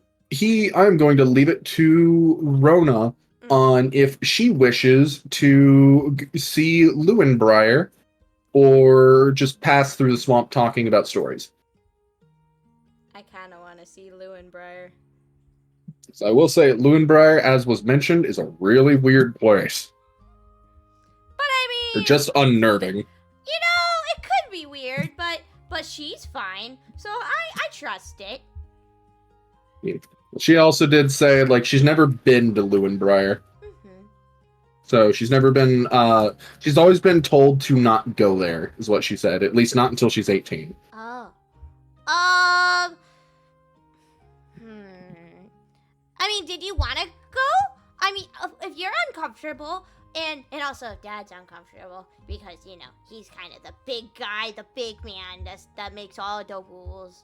going to leave it to Rona on if she wishes to see Lewinbriar or just pass through the swamp talking about stories. I kind of want to see Lewinbriar. So I will say, Lewinbriar, as was mentioned, is a really weird place. But I mean, They're just unnerving. You know, it could be weird, but she's fine, so I trust it. Yeah. She also did say, like, she's never been to Lewinbriar. So she's never been, she's always been told to not go there, is what she said. At least not until she's 18. Oh. I mean, did you want to go? I mean, if you're uncomfortable, and also if Dad's uncomfortable, because, you know, he's kind of the big guy, the big man that makes all the rules.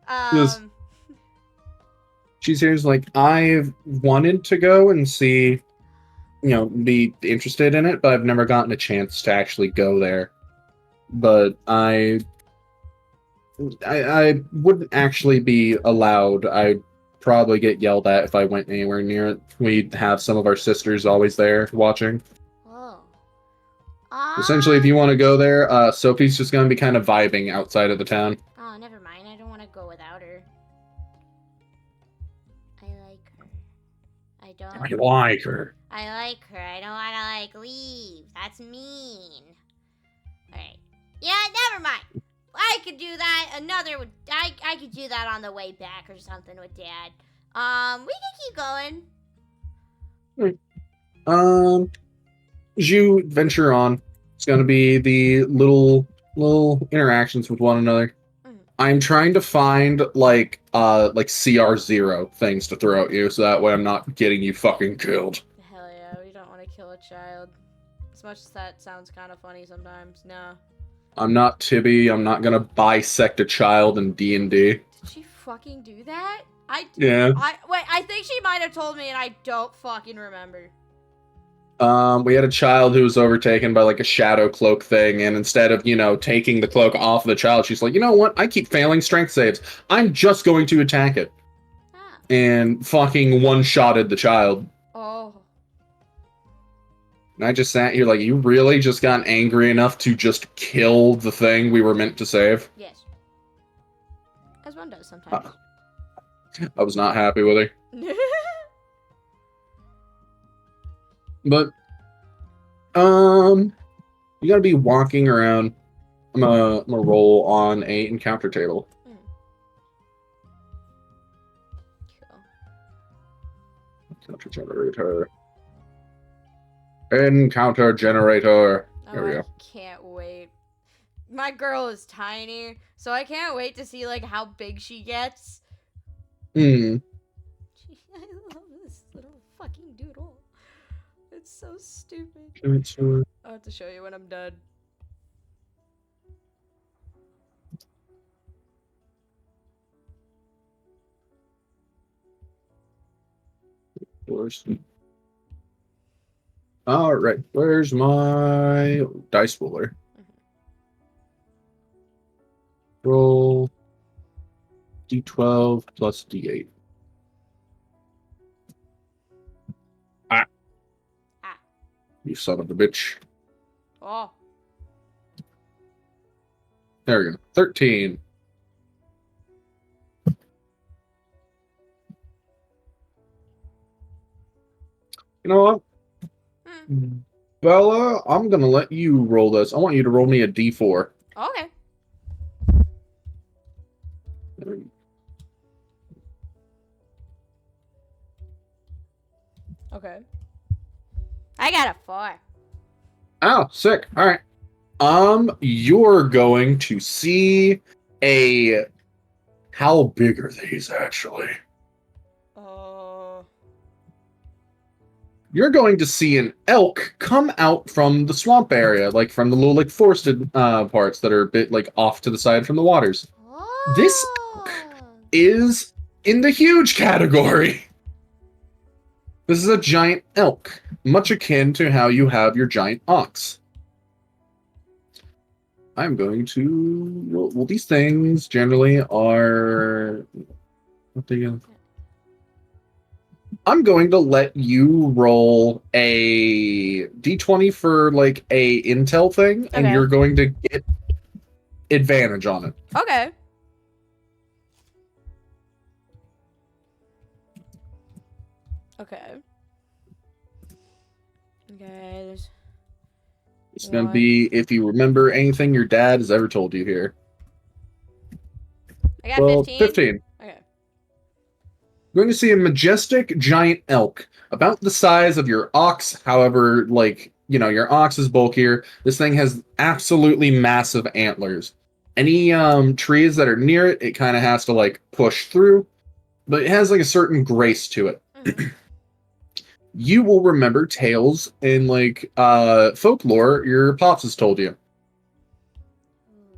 Yes. She seems like, I've wanted to go and see, you know, be interested in it, but I've never gotten a chance to actually go there. But I wouldn't actually be allowed. I'd probably get yelled at if I went anywhere near it. We'd have some of our sisters always there watching. Oh. Essentially, if you want to go there, Sophie's just going to be kind of vibing outside of the town. Oh, never mind. I don't want to go without her. I like her. I don't. I like her. I like her. I don't want to, like, leave. That's mean. Alright. Yeah, never mind. I could do that. I could do that on the way back or something with Dad. We can keep going. As you venture on, it's going to be the little interactions with one another. I'm trying to find like CR0 things to throw at you, so that way I'm not getting you fucking killed. Hell yeah, we don't want to kill a child. As much as that sounds kind of funny sometimes. No. I'm not Tibby. I'm not gonna bisect a child in D&D. Did she fucking do that? Yeah. Wait, I think she might have told me and I don't fucking remember. We had a child who was overtaken by like a shadow cloak thing, and instead of, taking the cloak off of the child, she's like, you know what? I keep failing strength saves. I'm just going to attack it. Ah. And fucking one-shotted the child. Oh. And I just sat here like, you really just got angry enough to just kill the thing we were meant to save? Yes. As one does sometimes. I was not happy with her. But, you gotta be walking around. I'm gonna roll on a encounter table. Cool. Encounter generator. Encounter generator. There we I go. can't wait. My girl is tiny, so I can't wait to see like how big she gets. Hmm. I love this little fucking doodle. It's so stupid. I'll have to show you when I'm done. All right, where's my dice roller? Roll D12 plus D8. Ah. You son of a bitch. Oh. There we go. 13. You know what? Bella, I'm going to let you roll this. I want you to roll me a D4. Okay. Okay. I got a 4. Oh, sick. All right. You're going to see a... How big are these, actually? You're going to see an elk come out from the swamp area, like from the little like forested parts that are a bit like off to the side from the waters. This elk is in the huge category. This is a giant elk, much akin to how you have your giant ox. I'm going to... Well, these things generally are... What they gonna... I'm going to let you roll a d20 for like a intel thing, and you're going to get advantage on it. Okay. Okay. Okay. It's going to be if you remember anything your dad has ever told you here. I got 15. 15. Okay. You're going to see a majestic giant elk, about the size of your ox. However, like, your ox is bulkier. This thing has absolutely massive antlers. Any trees that are near it, it kind of has to like push through, but it has like a certain grace to it. Mm-hmm. You will remember tales in like folklore your pops has told you.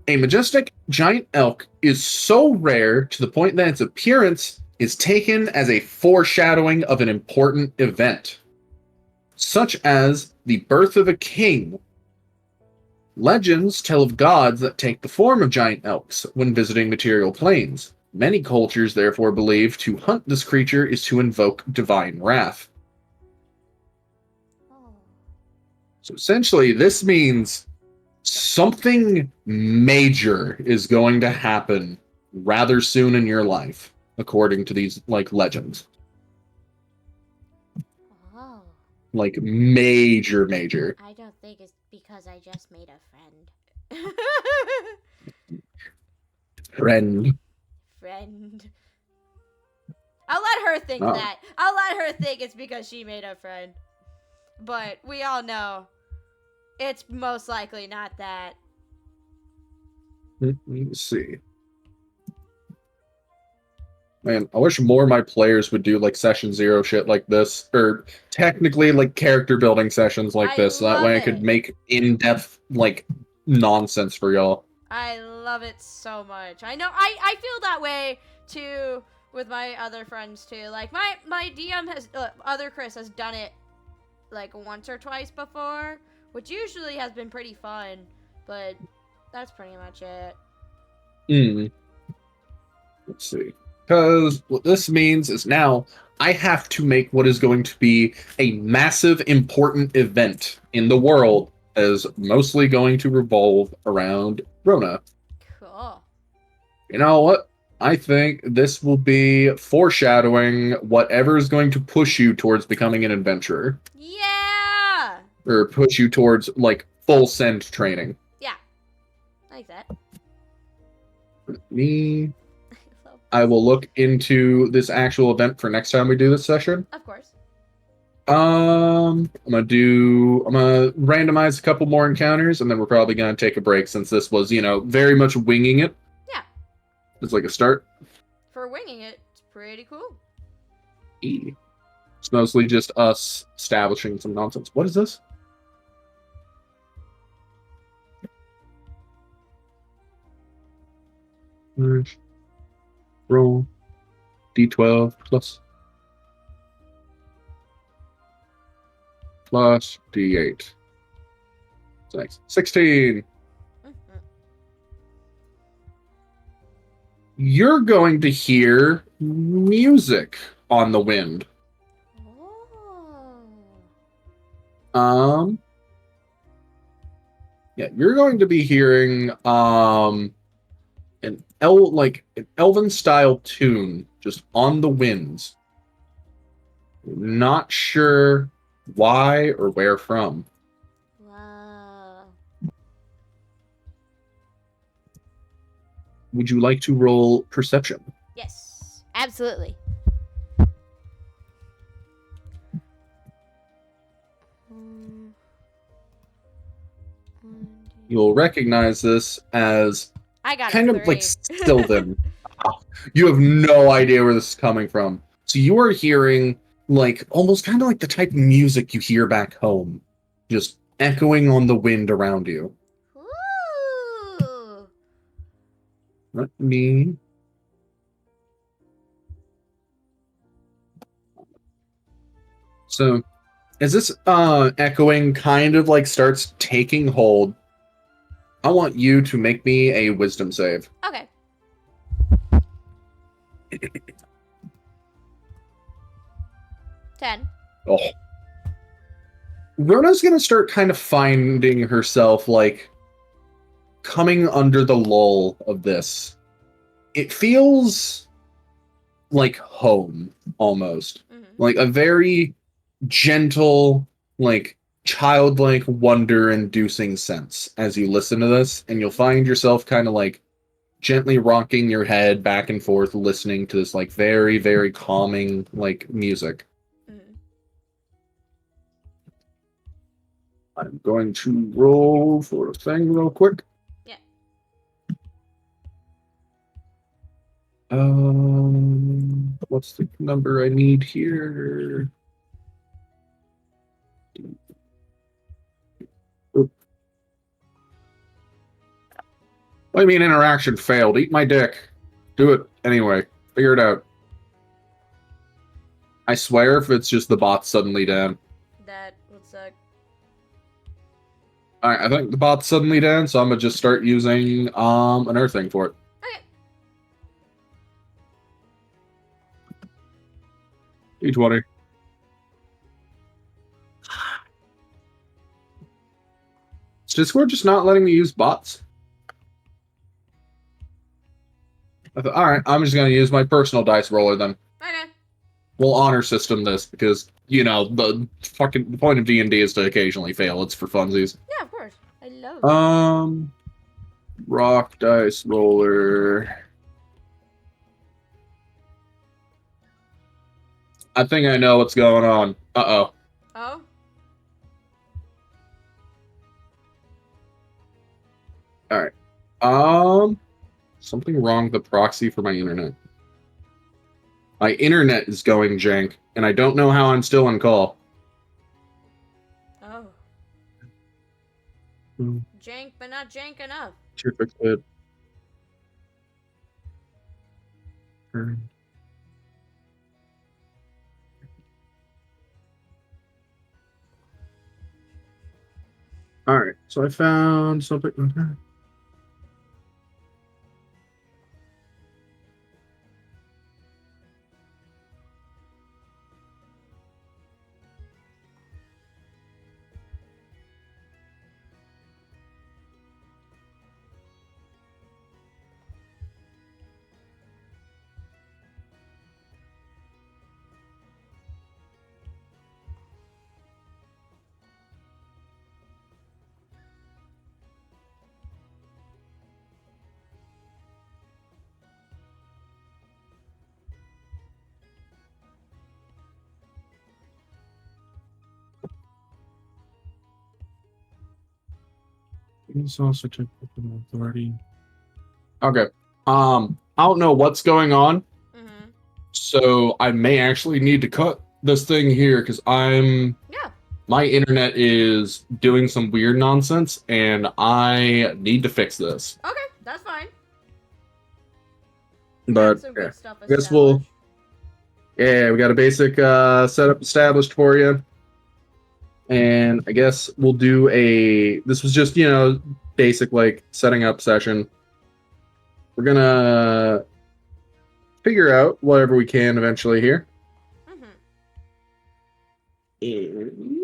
A majestic giant elk is so rare to the point that its appearance is taken as a foreshadowing of an important event, such as the birth of a king. Legends tell of gods that take the form of giant elks when visiting material planes. Many cultures therefore believe to hunt this creature is to invoke divine wrath. So essentially, this means something major is going to happen rather soon in your life, according to these, like, legends. Oh. Like, major. I don't think it's because I just made a friend. Friend. I'll let her think that. I'll let her think it's because she made a friend. But we all know it's most likely not that. Let me see. Man, I wish more of my players would do like session 0 shit like this, or technically like character building sessions like I this. So that love way I could it. make in-depth like nonsense for y'all. I love it so much. I know I feel that way too with my other friends too. Like my DM has other Chris has done it like once or twice before, which usually has been pretty fun, but that's pretty much it. Let's see. Because what this means is now I have to make what is going to be a massive, important event in the world as mostly going to revolve around Rona. Cool. You know what? I think this will be foreshadowing whatever is going to push you towards becoming an adventurer. Yeah. Or push you towards, like, full send training. Yeah. I like that. Me... I will look into this actual event for next time we do this session. Of course. I'm gonna randomize a couple more encounters, and then we're probably gonna take a break since this was, very much winging it. Yeah. It's like a start. For winging it, it's pretty cool. It's mostly just us establishing some nonsense. What is this? Roll D12 plus D8. Thanks. 16. Mm-hmm. You're going to hear music on the wind. Oh. Yeah, you're going to be hearing an elven style tune just on the winds. Not sure why or where from. Wow. Would you like to roll perception? Yes. Absolutely. You'll recognize this as I got kind a of like 3. Sylvan. You have no idea where this is coming from. So you are hearing like almost kind of like the type of music you hear back home, just echoing on the wind around you. Ooh. Let me. So, as this echoing kind of like starts taking hold, I want you to make me a wisdom save. Okay. $10. Oh. Rona's gonna start kind of finding herself like coming under the lull of this. It feels like home almost. Mm-hmm. Like a very gentle, like childlike, wonder-inducing sense as you listen to this, and you'll find yourself kind of like gently rocking your head back and forth, listening to this like very, very calming like music. Mm-hmm. I'm going to roll for a thing real quick. Yeah. What's the number I need here? Oop. What do you mean interaction failed? Eat my dick. Do it anyway. Figure it out. I swear if it's just the bot's suddenly down. That would suck. Alright, I think the bot's suddenly down, so I'm gonna just start using an earthing for it. Okay. D20. Is Discord just not letting me use bots? Alright, I'm just gonna use my personal dice roller then. Okay. We'll honor system this because, the point of D&D is to occasionally fail. It's for funsies. Yeah, of course. I love it. Rock dice roller. I think I know what's going on. Uh-oh. Oh? Alright. Something wrong with the proxy for my internet. My internet is going jank, and I don't know how I'm still on call. Oh. Hmm. Jank, but not jank enough. To fix it. Alright, so I found something. It's also technical authority. Okay. I don't know what's going on, Mm-hmm. so I may actually need to cut this thing here because Yeah. my internet is doing some weird nonsense, and I need to fix this. Okay, that's fine. But Some yeah, good stuff I guess we got a basic setup established for you. And I guess we'll do this was just, basic like setting up session. We're gonna figure out whatever we can eventually here. Mm-hmm. And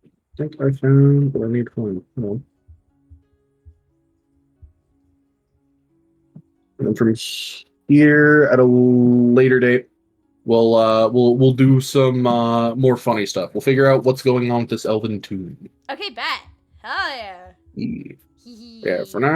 I think I found what I need to find. Hold on. And then from here at a later date, we'll do some more funny stuff. We'll figure out what's going on with this elven tune. Okay, bet. Hell yeah. Yeah, for now.